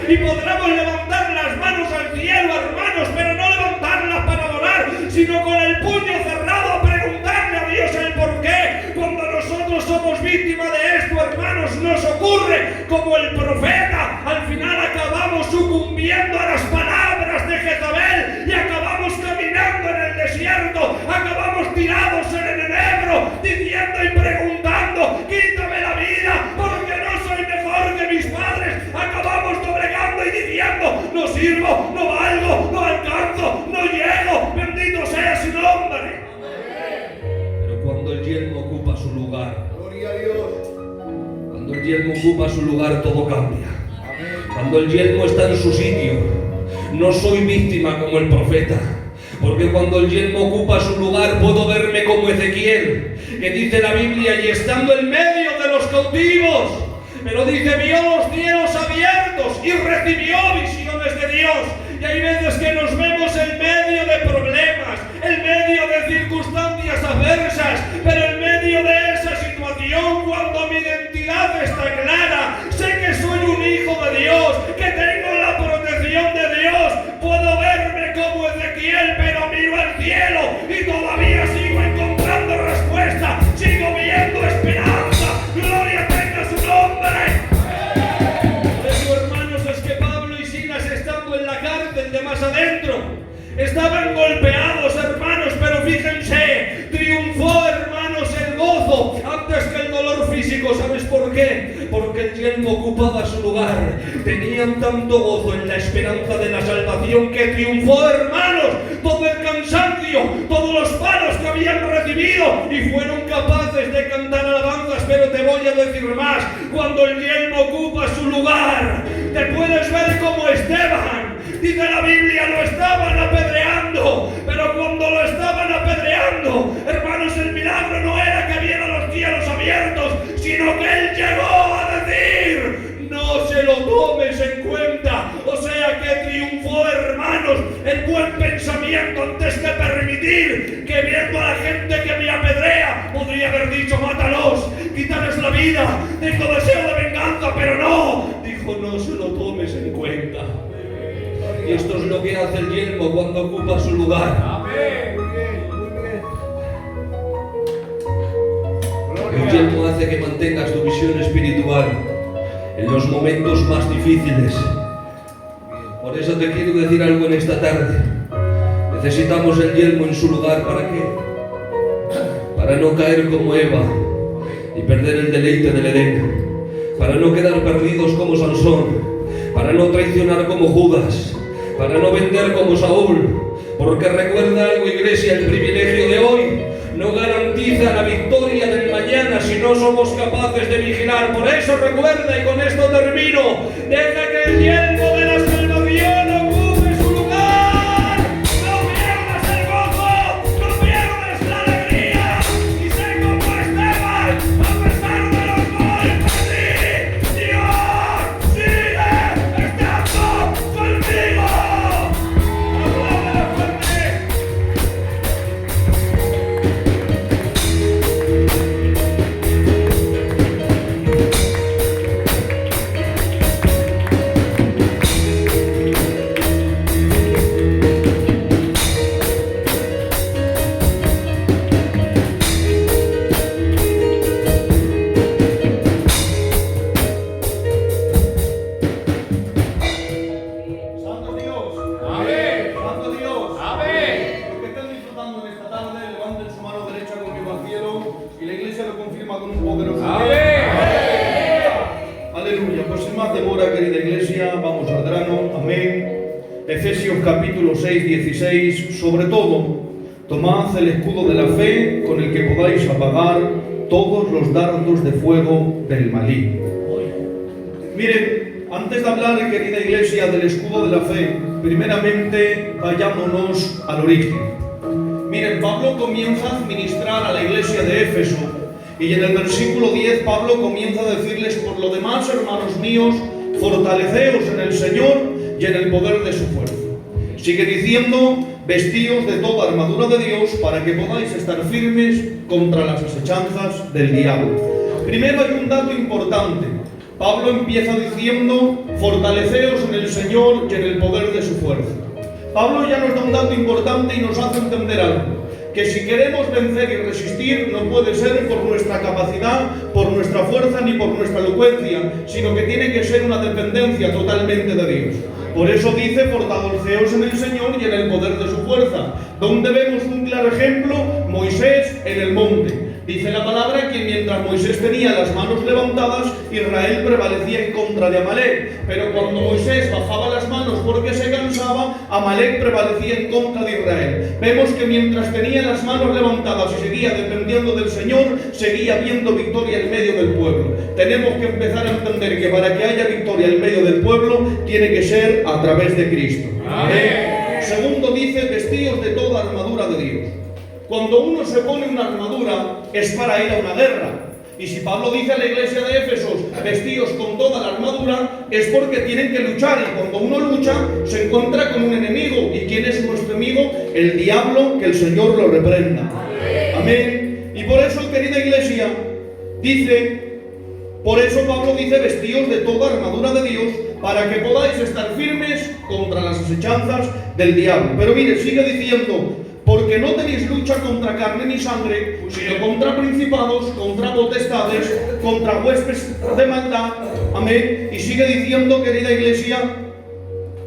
y podremos levantar las manos al cielo, hermanos, pero no levantarlas para adorar, sino con el puño cerrado a preguntarle a Dios el por qué. Cuando nosotros somos víctimas de esto, hermanos, nos ocurre como el profeta. Al final acabamos sucumbiendo a las palabras de Jezabel y acabamos caminando en el desierto, acabamos tirados en el enebro, diciendo y preguntando: quítame la vida porque no soy mejor que mis padres. Acabamos doblegando y diciendo: no sirvo, no valgo, no alcanzo, no llego, bendito sea su nombre. Pero cuando el yelmo ocupa su lugar, Gloria a Dios. cuando el yelmo ocupa su lugar, todo cambia. Cuando el yelmo está en su sitio, no soy víctima como el profeta. Porque cuando el yelmo ocupa su lugar, puedo verme como Ezequiel, que dice la Biblia: y estando en medio de los cautivos, pero dice, vio los cielos abiertos y recibió visiones de Dios. Y hay veces que nos vemos en medio de problemas, en medio de circunstancias adversas, pero en medio de esa situación, cuando mi identidad está clara, sé que soy un hijo de Dios, que tengo la protección de Dios, puedo verme como Ezequiel, pero miro al cielo y todavía sigo encontrando respuesta, sigo viendo esperanza. Gloria tenga su nombre. Por eso, hermanos, es que Pablo y Silas, estando en la cárcel de más adentro, estaban golpeados, hermanos, pero fíjense, triunfó, hermanos, el gozo antes que el dolor físico. ¿Sabes por qué? Porque el yelmo ocupaba su lugar. Tenían tanto gozo en la esperanza de la salvación que triunfó, hermanos, todo el cansancio, todos los palos que habían recibido, y fueron capaces de cantar alabanzas. Pero te voy a decir más: cuando el yelmo ocupa su lugar, te puedes ver como Esteban. Dice la Biblia, lo estaban apedreando, pero cuando lo estaban apedreando, hermanos, el milagro no era que viera los cielos abiertos, sino que él llegó a decir: no se lo tomes en cuenta. O sea que triunfó, hermanos, el buen pensamiento antes de permitir que, viendo a la gente que me apedrea, podría haber dicho: mátalos, quítales la vida, tengo deseo de venganza, pero no. Dijo: no se lo tomes en cuenta. Y esto es lo que hace el yelmo cuando ocupa su lugar. Amén. Muy bien, muy bien. El yelmo hace que mantengas tu visión espiritual en los momentos más difíciles. Por eso te quiero decir algo en esta tarde. Necesitamos el yelmo en su lugar. ¿Para qué? Para no caer como Eva y perder el deleite del Edén. Para no quedar perdidos como Sansón. Para no traicionar como Judas. Para no vender como Saúl. Porque recuerda algo, iglesia: el privilegio de hoy no garantiza la victoria del mañana si no somos capaces de vigilar. Por eso recuerda, y con esto termino: deja que el yelmo de la salvación ocupe su lugar. No pierdas el gozo, no pierdas la alegría, y sé como Esteban, a pesar de los golpes, Dios sigue estando contigo. Apláudele fuerte. Santo Dios. Amén. Santo Dios. Amén. Los que estén disfrutando en esta tarde, levanten su mano derecha conmigo al cielo y la iglesia lo confirma con un poderoso amén. Aleluya. Pues sin más demora, querida iglesia, vamos al grano. Amén. Efesios capítulo 6, 16. Sobre todo, tomad el escudo de la fe con el que podáis apagar todos los dardos de fuego del maligno. Miren, antes de hablar, querida iglesia, del escudo de la fe, primeramente vayámonos al origen. Miren, Pablo comienza a administrar a la iglesia de Éfeso, y en el versículo 10 Pablo comienza a decirles: por lo demás, hermanos míos, fortaleceos en el Señor y en el poder de su fuerza. Sigue diciendo: vestíos de toda armadura de Dios para que podáis estar firmes contra las asechanzas del diablo. Primero hay un dato importante. Pablo empieza diciendo: fortaleceos en el Señor y en el poder de su fuerza. Pablo ya nos da un dato importante y nos hace entender algo: que si queremos vencer y resistir, no puede ser por nuestra capacidad, por nuestra fuerza ni por nuestra elocuencia, sino que tiene que ser una dependencia totalmente de Dios. Por eso dice: fortaleceos en el Señor y en el poder de su fuerza. ¿Dónde vemos un claro ejemplo? Moisés en el monte. Dice la palabra que mientras Moisés tenía las manos levantadas, Israel prevalecía en contra de Amalek. Pero cuando Moisés bajaba las manos porque se cansaba, Amalek prevalecía en contra de Israel. Vemos que mientras tenía las manos levantadas y seguía dependiendo del Señor, seguía habiendo victoria en medio del pueblo. Tenemos que empezar a entender que para que haya victoria en medio del pueblo, tiene que ser a través de Cristo. Amén. Segundo dice: vestíos de toda armadura de Dios. Cuando uno se pone una armadura es para ir a una guerra. Y si Pablo dice a la iglesia de Éfesos: vestíos con toda la armadura, es porque tienen que luchar. Y cuando uno lucha, se encuentra con un enemigo. ¿Y quién es nuestro enemigo? El diablo, que el Señor lo reprenda. Amén. Y por eso, querida iglesia, por eso Pablo dice: vestíos de toda armadura de Dios, para que podáis estar firmes contra las asechanzas del diablo. Pero mire, sigue diciendo: porque no tenéis lucha contra carne ni sangre, sino contra principados, contra potestades, contra huestes de maldad. Amén. Y sigue diciendo, querida iglesia,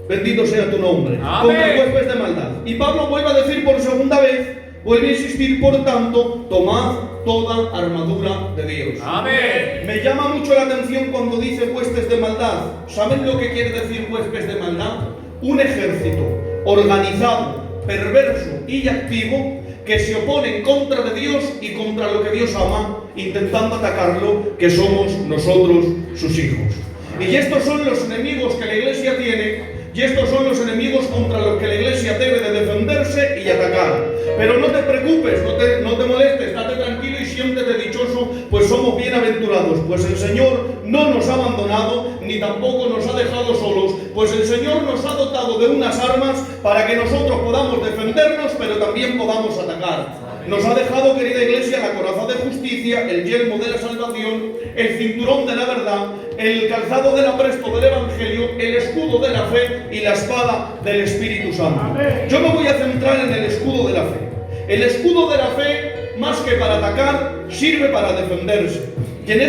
bendito sea tu nombre. Amén. Contra huestes de maldad. Y Pablo vuelve a decir por segunda vez, vuelve a insistir: por tanto, tomad toda armadura de Dios. Amén. Me llama mucho la atención cuando dice huestes de maldad. ¿Saben lo que quiere decir huestes de maldad? Un ejército organizado, perverso y activo, que se opone en contra de Dios y contra lo que Dios ama, intentando atacarlo, que somos nosotros, sus hijos. Y estos son los enemigos que la iglesia tiene, y estos son los enemigos contra los que la iglesia debe de defenderse y atacar. Pero no te preocupes, no te molestes, estate tranquilo y siéntete dichoso, pues somos bienaventurados, pues el Señor no nos ha abandonado, ni tampoco nos ha dejado solos, pues el Señor nos ha dotado de unas armas para que nosotros podamos defendernos, pero también podamos atacar. Nos ha dejado, querida iglesia, la coraza de justicia, el yelmo de la salvación, el cinturón de la verdad, el calzado del apresto del evangelio, el escudo de la fe y la espada del Espíritu Santo. Yo me voy a centrar en el escudo de la fe. El escudo de la fe, más que para atacar, sirve para defenderse. Y en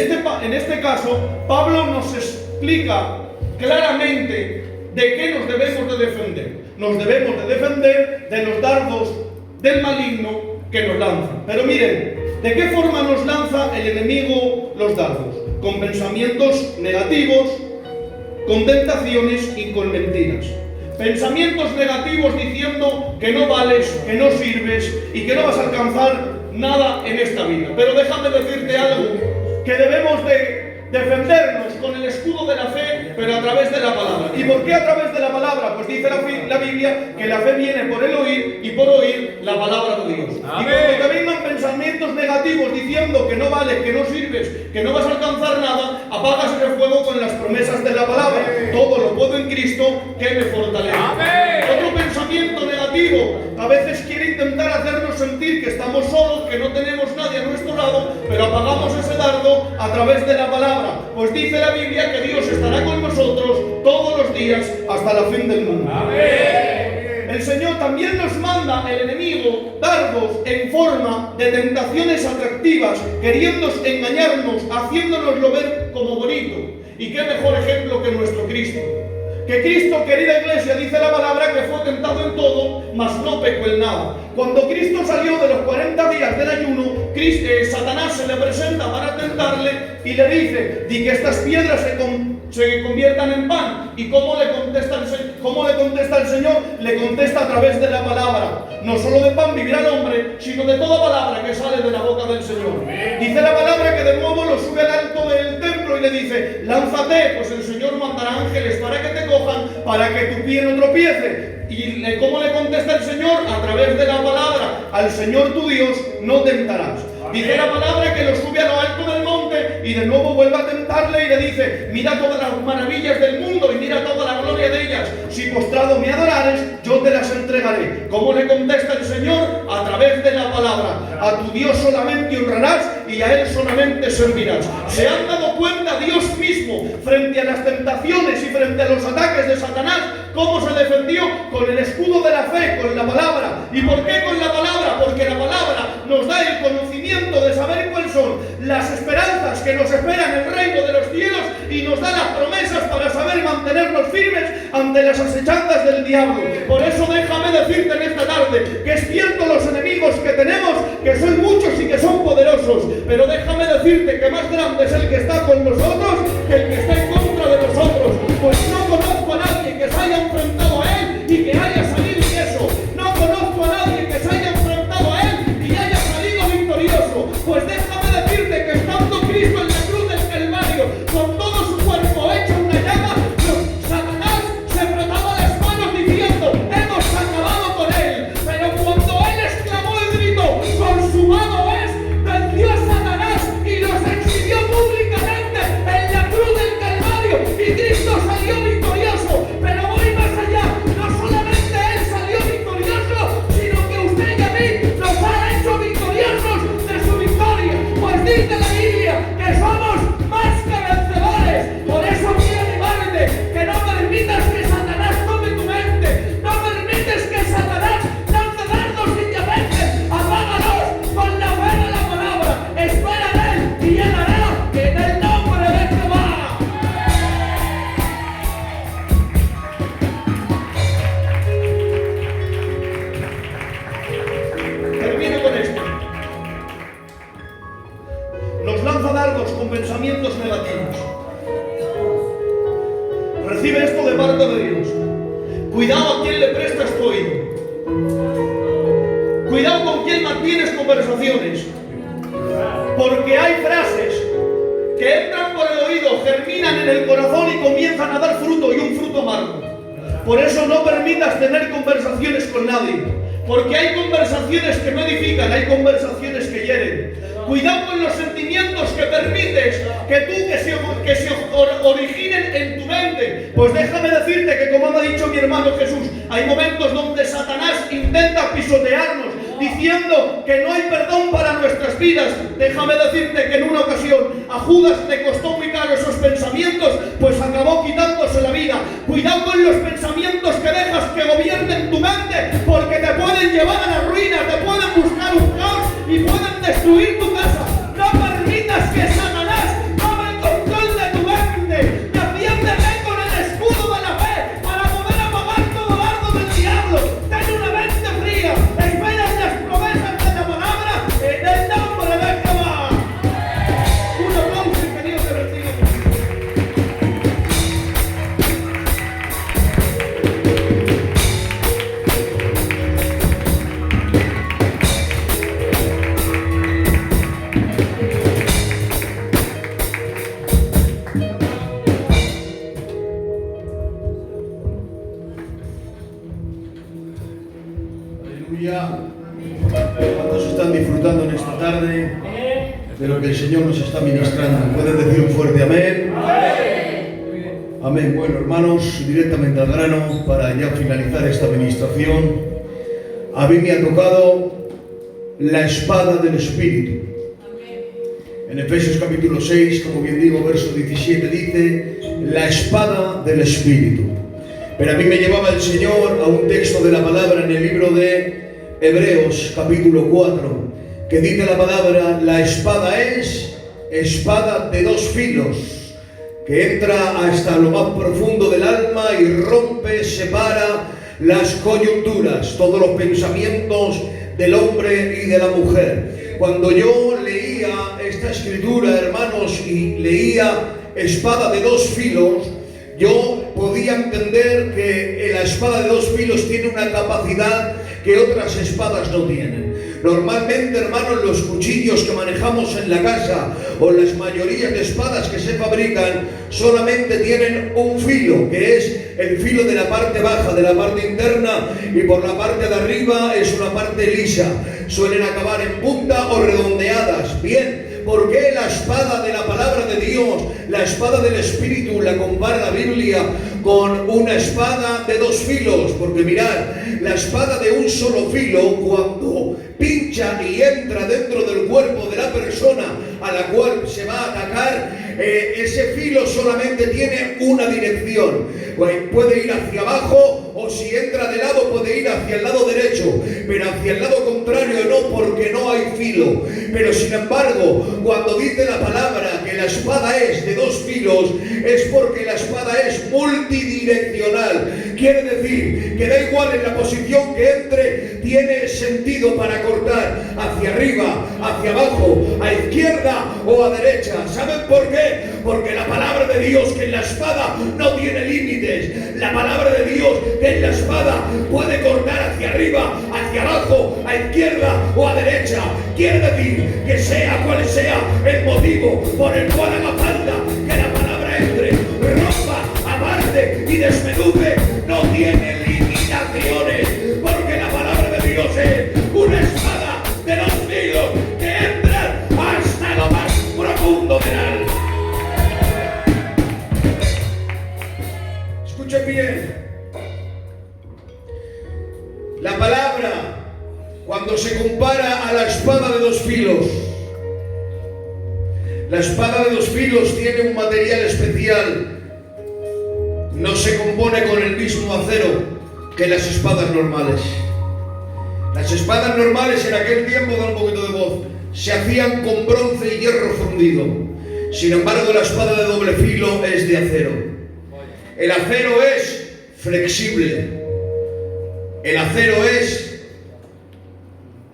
este caso, Pablo nos explica claramente de qué nos debemos de defender. Nos debemos de defender de los dardos del maligno que nos lanza. Pero miren, ¿de qué forma nos lanza el enemigo los dardos? Con pensamientos negativos, con tentaciones y con mentiras. Pensamientos negativos diciendo que no vales, que no sirves y que no vas a alcanzar nada en esta vida. Pero déjame decirte algo, que debemos de defendernos con el escudo de la fe, pero a través de la palabra. ¿Y por qué a través de la palabra? Pues dice la Biblia que la fe viene por el oír y por oír la palabra de Dios. Amén. Y cuando te vengan pensamientos negativos diciendo que no vales, que no sirves, que no vas a alcanzar nada, apagas ese fuego con las promesas de la palabra. Amén. Todo lo puedo en Cristo que me fortalece. Amén. Otro pensamiento negativo a veces quiere intentar hacernos sentir que estamos solos, que no tenemos nadie a nuestro lado, pero apagamos ese dardo a través de la palabra. Pues dice la Biblia que Dios estará con nosotros todos los días hasta la fin del mundo. Amén. El Señor también nos manda el enemigo dardos en forma de tentaciones atractivas, queriendo engañarnos, haciéndonoslo ver como bonito. Y qué mejor ejemplo que nuestro Cristo. Que Cristo, querida iglesia, dice la palabra que fue tentado en todo, mas no pecó en nada. Cuando Cristo salió de los 40 días del ayuno, Satanás se le presenta para tentarle y le dice: di que estas piedras se conviertan en pan. ¿Y cómo le contesta el Señor? Le contesta a través de la palabra. No solo de pan vivirá el hombre, sino de toda palabra que sale de la boca del Señor. Dice la palabra que de nuevo lo sube al alto del templo y le dice: lánzate, pues el Señor mandará ángeles para que te cojan, para que tu pie no tropiece. ¿Y cómo le contesta el Señor? A través de la palabra: al Señor tu Dios no tentarás. Dice la palabra que lo sube a lo alto del monte y de nuevo vuelve a tentarle y le dice: mira todas las maravillas del mundo y mira toda la gloria de ellas. Si postrado me adorares, yo te las entregaré. ¿Cómo le contesta el Señor? A través de la palabra. A tu Dios solamente honrarás y a Él solamente servirás. ¿Se han dado cuenta Dios mismo frente a las tentaciones y frente a los ataques de Satanás? ¿Cómo se defendió? Con el escudo de la fe, con la palabra. ¿Y por qué con la palabra? Porque la palabra nos da el conocimiento de saber cuáles son las esperanzas que nos esperan en el reino de los cielos y nos da las promesas para saber mantenernos firmes ante las asechanzas del diablo. Por eso déjame decirte en esta tarde que es cierto los enemigos que tenemos, que son muchos y que son poderosos, pero déjame decirte que más grande es el que está con nosotros que el que está en contra de nosotros. Pues no conozco a nadie que se haya enfrentado a él y que haya salido ileso. No conozco a nadie que se haya enfrentado a él y haya salido victorioso. Pues déjame decirte que estando Cristo en la cruz del Calvario, con todo su cuerpo hecho una llaga, Satanás se frotaba las manos diciendo: hemos acabado con él. Pero cuando él exclamó el grito: consumado es, venció a Satanás y los exhibió públicamente en la cruz del Calvario y Cristo salió victorioso. Pero voy más allá, no solamente él salió victorioso, sino que usted y a mí nos ha hecho victoriosos de su victoria. Pues dice la Biblia que somos más que vencedores. Por eso quiero animarte que no permitas que Satanás tome tu mente, no permites que Satanás lance dardos y te afecten. Apágalos con la fe de la palabra. Espera en él y él hará en el nombre de Jehová. Termino con esto. Nos lanza dardos con pensamientos negativos. Recibe esto de parte de Dios. Cuidado a quién le prestas tu oído. Cuidado con quién mantienes conversaciones. Porque hay frases que entran por el oído, germinan en el corazón y comienzan a dar fruto, y un fruto amargo. Por eso no permitas tener conversaciones con nadie. Porque hay conversaciones que no edifican, hay conversaciones que hieren. Cuidado con los sentimientos que permites que se originen en tu mente. Pues déjame decirte que, como me ha dicho mi hermano Jesús, hay momentos donde Satanás intenta pisotearnos, diciendo que no hay perdón para nuestras vidas. Déjame decirte que en una ocasión a Judas le costó muy caro esos pensamientos, pues acabó quitándose la vida. Cuidado con los pensamientos que dejas que gobiernen tu mente, porque te pueden llevar a la ruina, te pueden buscar un caos y pueden destruir tu casa. No permitas que Satanás tome el control de tu mente. Defiéndete con el escudo de la fe para poder apagar todo dardo del diablo. Ten una mente fría. Espera en las promesas de la palabra en el nombre de Jehová. Un aplauso y que Dios te bendiga. Aleluya. ¿Cuántos están disfrutando en esta tarde de lo que el Señor nos está ministrando? ¿Pueden decir un fuerte amén? Amén. Bueno, hermanos, directamente al grano, para ya finalizar esta ministración, a mí me ha tocado la espada del Espíritu. En Efesios capítulo 6, como bien digo, verso 17 dice, la espada del Espíritu. Pero a mí me llevaba el Señor a un texto de la palabra en el libro de Hebreos capítulo 4, que dice la palabra, la espada es espada de dos filos, que entra hasta lo más profundo del alma y rompe, separa las coyunturas, todos los pensamientos del hombre y de la mujer. Cuando yo leía esta escritura, hermanos, y leía espada de dos filos, yo podía entender que la espada de dos filos tiene una capacidad que otras espadas no tienen. Normalmente, hermanos, los cuchillos que manejamos en la casa o las mayorías de espadas que se fabrican solamente tienen un filo, que es el filo de la parte baja, de la parte interna, y por la parte de arriba es una parte lisa. Suelen acabar en punta o redondeadas. Bien, por qué la espada de la palabra de Dios, la espada del Espíritu, la compara la Biblia con una espada de dos filos? Porque mirad, la espada de un solo filo, cuando pincha y entra dentro del cuerpo de la persona a la cual se va a atacar, ese filo solamente tiene una dirección. Puede ir hacia abajo, o si entra de lado puede ir hacia el lado derecho, pero hacia el lado contrario no, porque no hay filo. Pero sin embargo, cuando dice la palabra que la espada es de dos filos, es porque la espada es multidireccional. Quiere decir que da igual en la posición que entre, tiene sentido para cortar hacia arriba, hacia abajo, a izquierda o a derecha. ¿Saben por qué? Porque la palabra de Dios, que en la espada no tiene límites. La palabra de Dios, que en la espada puede cortar hacia arriba, hacia abajo, a izquierda o a derecha. Quiere decir que sea cual sea el motivo por el cual haga falta que la palabra entre, rompa, aparte y desmenuce, no tiene limitaciones, porque la palabra de Dios es una espada de dos filos que entra hasta lo más profundo del alma. Escuchen bien, la palabra, cuando se compara a la espada de dos filos, la espada de dos filos tiene un material especial, no se compone con el mismo acero que las espadas normales. Las espadas normales en aquel tiempo, da un poquito de voz, se hacían con bronce y hierro fundido. Sin embargo, la espada de doble filo es de acero. El acero es flexible. El acero es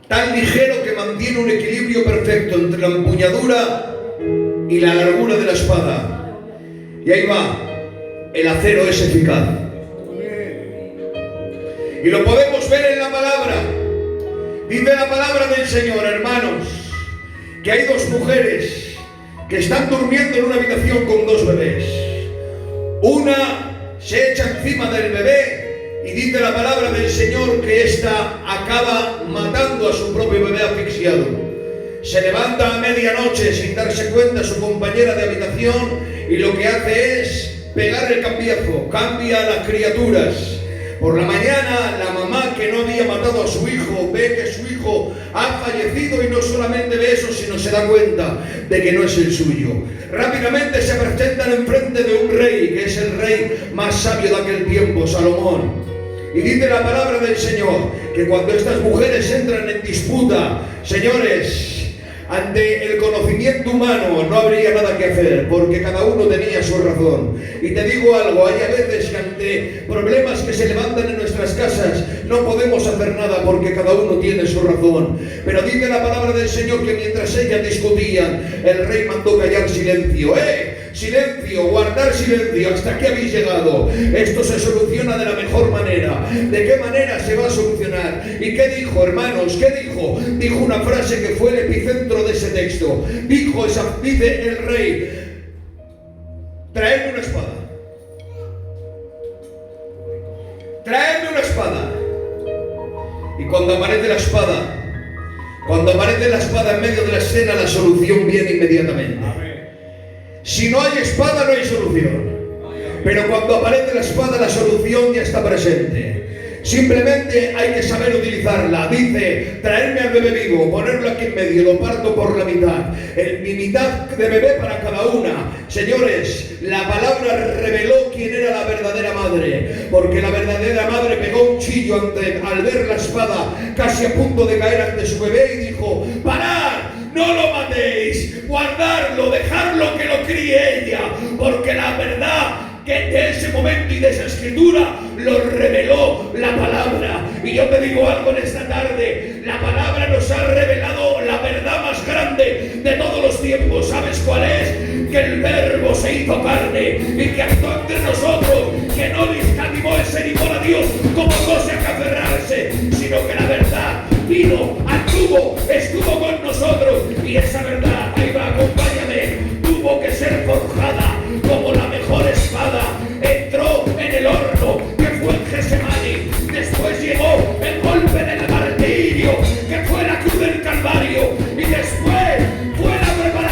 tan ligero que mantiene un equilibrio perfecto entre la empuñadura y la largura de la espada. Y ahí va, el acero es eficaz. Y lo podemos ver en la palabra. Dice la palabra del Señor, hermanos, que hay dos mujeres que están durmiendo en una habitación con dos bebés. Una se echa encima del bebé y dice la palabra del Señor que ésta acaba matando a su propio bebé asfixiado. Se levanta a medianoche sin darse cuenta su compañera de habitación y lo que hace es pegar el cambiazo, cambia a las criaturas. Por la mañana, la mamá, que no había matado a su hijo, ve que su hijo ha fallecido y no solamente ve eso, sino se da cuenta de que no es el suyo. Rápidamente se presentan enfrente de un rey, que es el rey más sabio de aquel tiempo, Salomón. Y dice la palabra del Señor que cuando estas mujeres entran en disputa, señores, ante el conocimiento humano no habría nada que hacer, porque cada uno tenía su razón. Y te digo algo, hay a veces que ante problemas que se levantan en nuestras casas no podemos hacer nada porque cada uno tiene su razón. Pero dice la palabra del Señor que mientras ellas discutían, el rey mandó callar silencio. Silencio, guardar silencio. ¿Hasta qué habéis llegado? Esto se soluciona de la mejor manera. ¿De qué manera se va a solucionar? ¿Y qué dijo, hermanos? ¿Qué dijo? Dijo una frase que fue el epicentro de ese texto. Dice el rey: traedme una espada. Traedme una espada. Y cuando aparece la espada en medio de la escena, la solución viene inmediatamente. Si no hay espada, no hay solución. Pero cuando aparece la espada, la solución ya está presente. Simplemente hay que saber utilizarla. Dice: traerme al bebé vivo, ponerlo aquí en medio, lo parto por la mitad. Mi mitad de bebé para cada una. Señores, la palabra reveló quién era la verdadera madre. Porque la verdadera madre pegó un chillo al ver la espada casi a punto de caer ante su bebé y dijo: ¡parad! No lo matéis, guardarlo, dejarlo que lo críe ella, porque la verdad que de ese momento y de esa escritura lo reveló la palabra. Y yo te digo algo en esta tarde: la palabra nos ha revelado la verdad más grande de todos los tiempos. ¿Sabes cuál es? Que el Verbo se hizo carne y que actuó entre nosotros, que no escatimó el ser igual a Dios como cosa que aferrarse, sino que la verdad vino, estuvo con nosotros, y esa verdad, ahí va, acompáñame, tuvo que ser forjada como la mejor espada. Entró en el horno que fue en Getsemani, después llegó el golpe del martirio que fue la cruz del Calvario, y después fue la preparación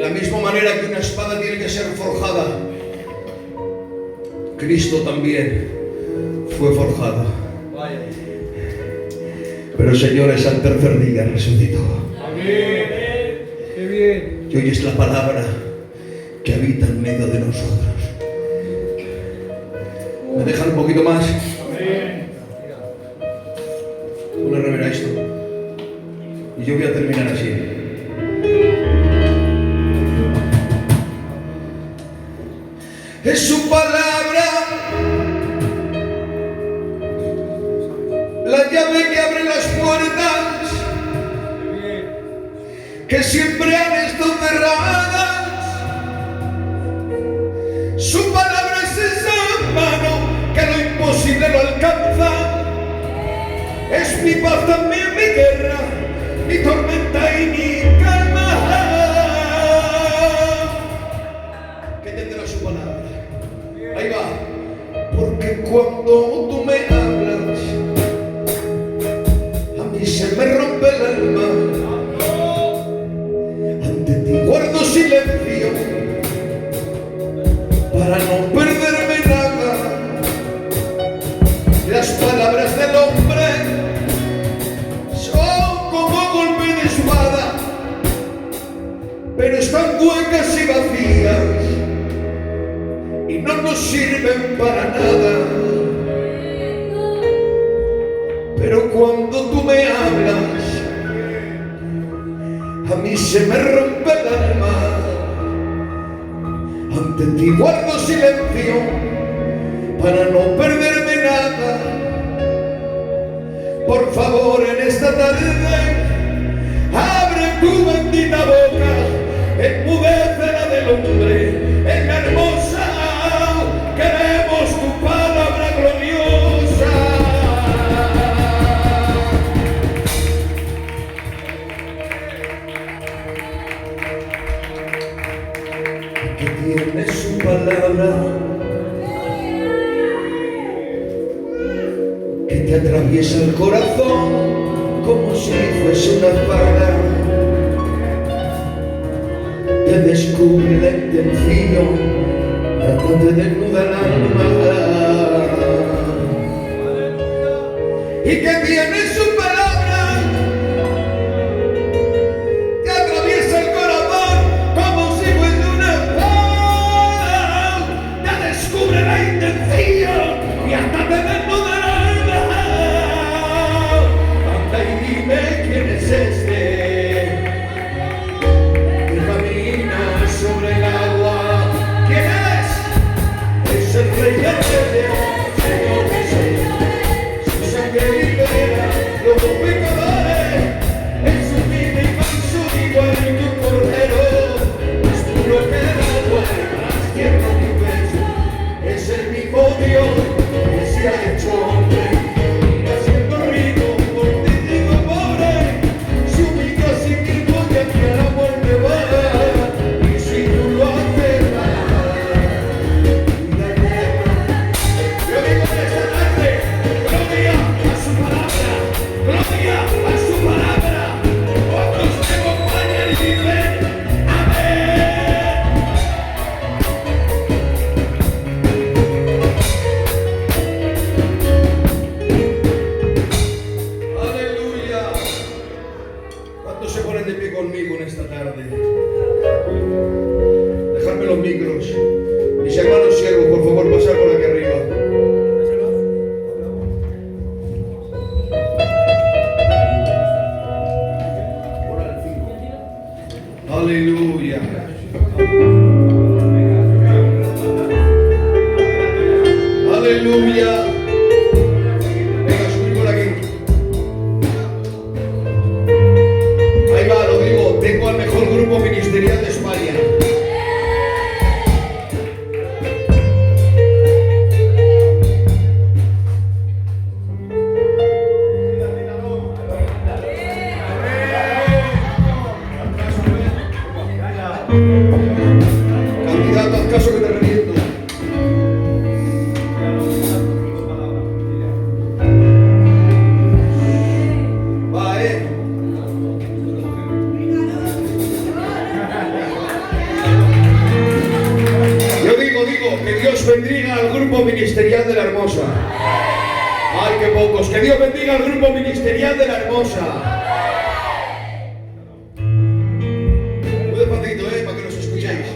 la misma manera que una espada tiene que ser forjada, Cristo también fue forjado. Pero el Señor es al tercer día resucitó. Y hoy es la palabra que habita en medio de nosotros. ¿Me dejan un poquito más? Una revera esto. Y yo voy a terminar así. Es su palabra, la llave que abre las puertas que siempre han estado cerradas. Su palabra es esa mano que lo imposible lo alcanza. Es mi paz también, mi guerra, mi tormenta y mi calma. ¿Qué tendrá su palabra? Ahí va. Porque cuando tú me hablas, a mí se me rompe el alma. Ante ti guardo silencio para no perderme nada. Las palabras del hombre son como golpe de espada, pero están huecas y vacías y no nos sirven para nada. Pero cuando tú me hablas, a mí se me rompe el alma. Ante ti guardo silencio para no perderme nada. Por favor, en esta tarde, abre tu bendita boca, enmudece la del hombre, en la hermosa, queremos tu palabra gloriosa. Que tiene su palabra, que te atraviesa el corazón como si fuese una espada, te descubre la intención, hasta te desnuda el alma. Y que tiene su palabra, te atraviesa el corazón como si fuese una espada, te descubre la intención y hasta te desnuda el alma. Anda y dime quién es este que camina sobre el agua. ¿Quién es? Es el Rey de Reyes, Señor de señores. Su sangre libera los pecadores, en su vida y manso igual que un cordero, más puro que el agua, más tierno que un beso. Es el mismo Dios que se ha hecho hombre, naciendo rico, por ti digo pobre, se humilla a sí mismo y hacia la muerte va. Y si tú lo aceptas, vida eterna. Yo digo en esta tarde, gloria a su palabra, gloria a su palabra. Otros me acompañan y dicen, amén. Aleluya. ¿Cuántos se ponen de pie conmigo en esta tarde? Dejadme los micros. Mis hermanos siervos, por favor, pasar por aquí arriba. Aleluya. Aleluya. Venga, subid por aquí. Ahí va, lo digo, tengo al mejor grupo ministerial de España. Candidato, haz caso que te reviento. Va, Dios bendiga al grupo ministerial de la Hermosa. Ay, qué pocos. Que Dios bendiga al grupo ministerial de la Hermosa. Muy despacito, para que nos escuchéis.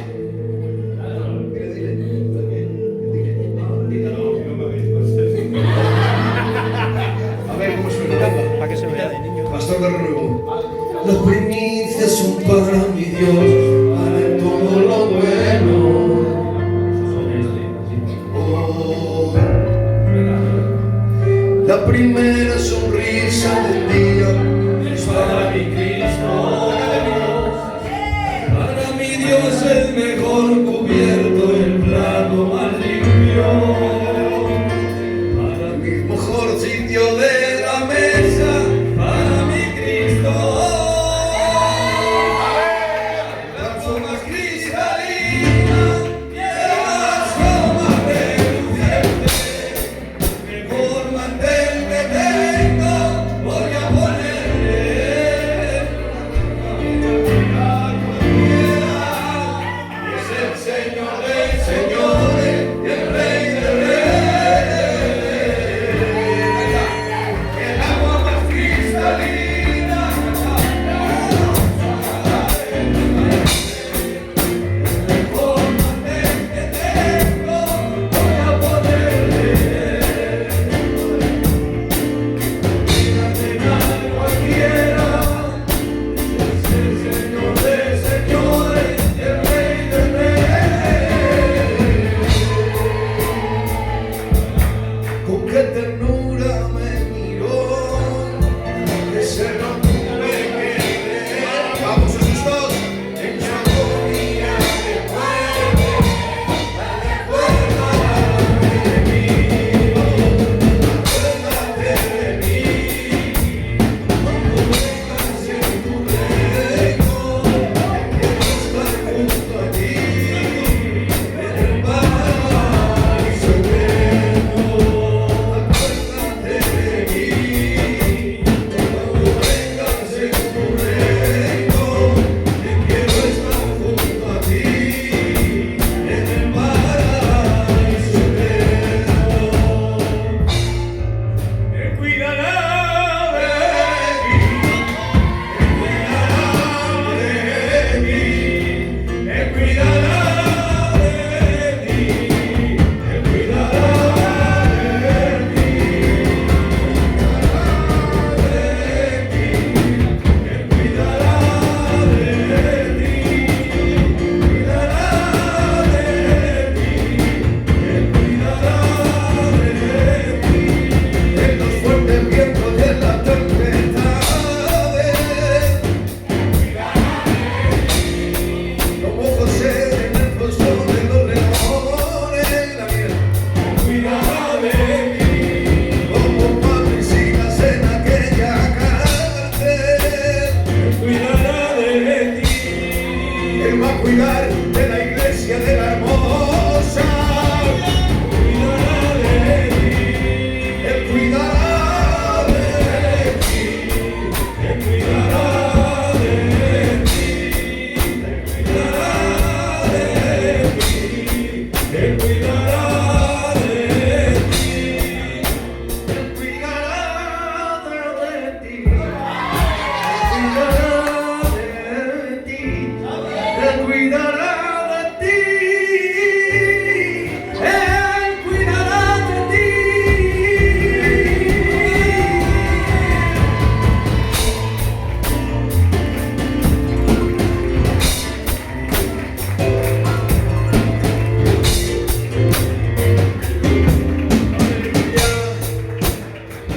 A ver cómo suena. Para que se vea, niño. Pastor de Renuevo. Las primicias son para mi Dios, para todo lo bueno. Oh, la primera sonrisa del día es para mi Cristo. Para mi Dios el mejor cubierto, el plato más limpio. Para mi mejor sitio de la mesa, para mi Cristo. La forma cristalina y las formas relucientes. Mejor mantel que tengo, voy a ponerle. Es el Señor de señores y el Rey de reyes. El agua más cristalina. Mejor mantel que tengo, voy a ponerle. Cualquiera, es el Señor de señores y el Rey de reyes. Con qué ternura me miró, que se lo tuve que creer. Vamos esos dos, en su agonía de muerte, acuérdate de mí, acuérdate de mí. Cuando vengas en tu reino, quiero estar junto a ti, en el paraíso eterno. Acuérdate de mí. Cuando vengas en tu reino, quiero estar junto a ti, en el paraíso eterno. Me cuidará de mí, me cuidará de mí, me cuidará de mí, me cuidará de mí, me cuidará de mí, me cuidará de mí. En los fuertes vientos de la tempestad, como José en el foso de los leones, la mía cuidará de mí, como Pablo y Silas en aquella cárcel, cuidará de ti. Él va a cuidar de la iglesia.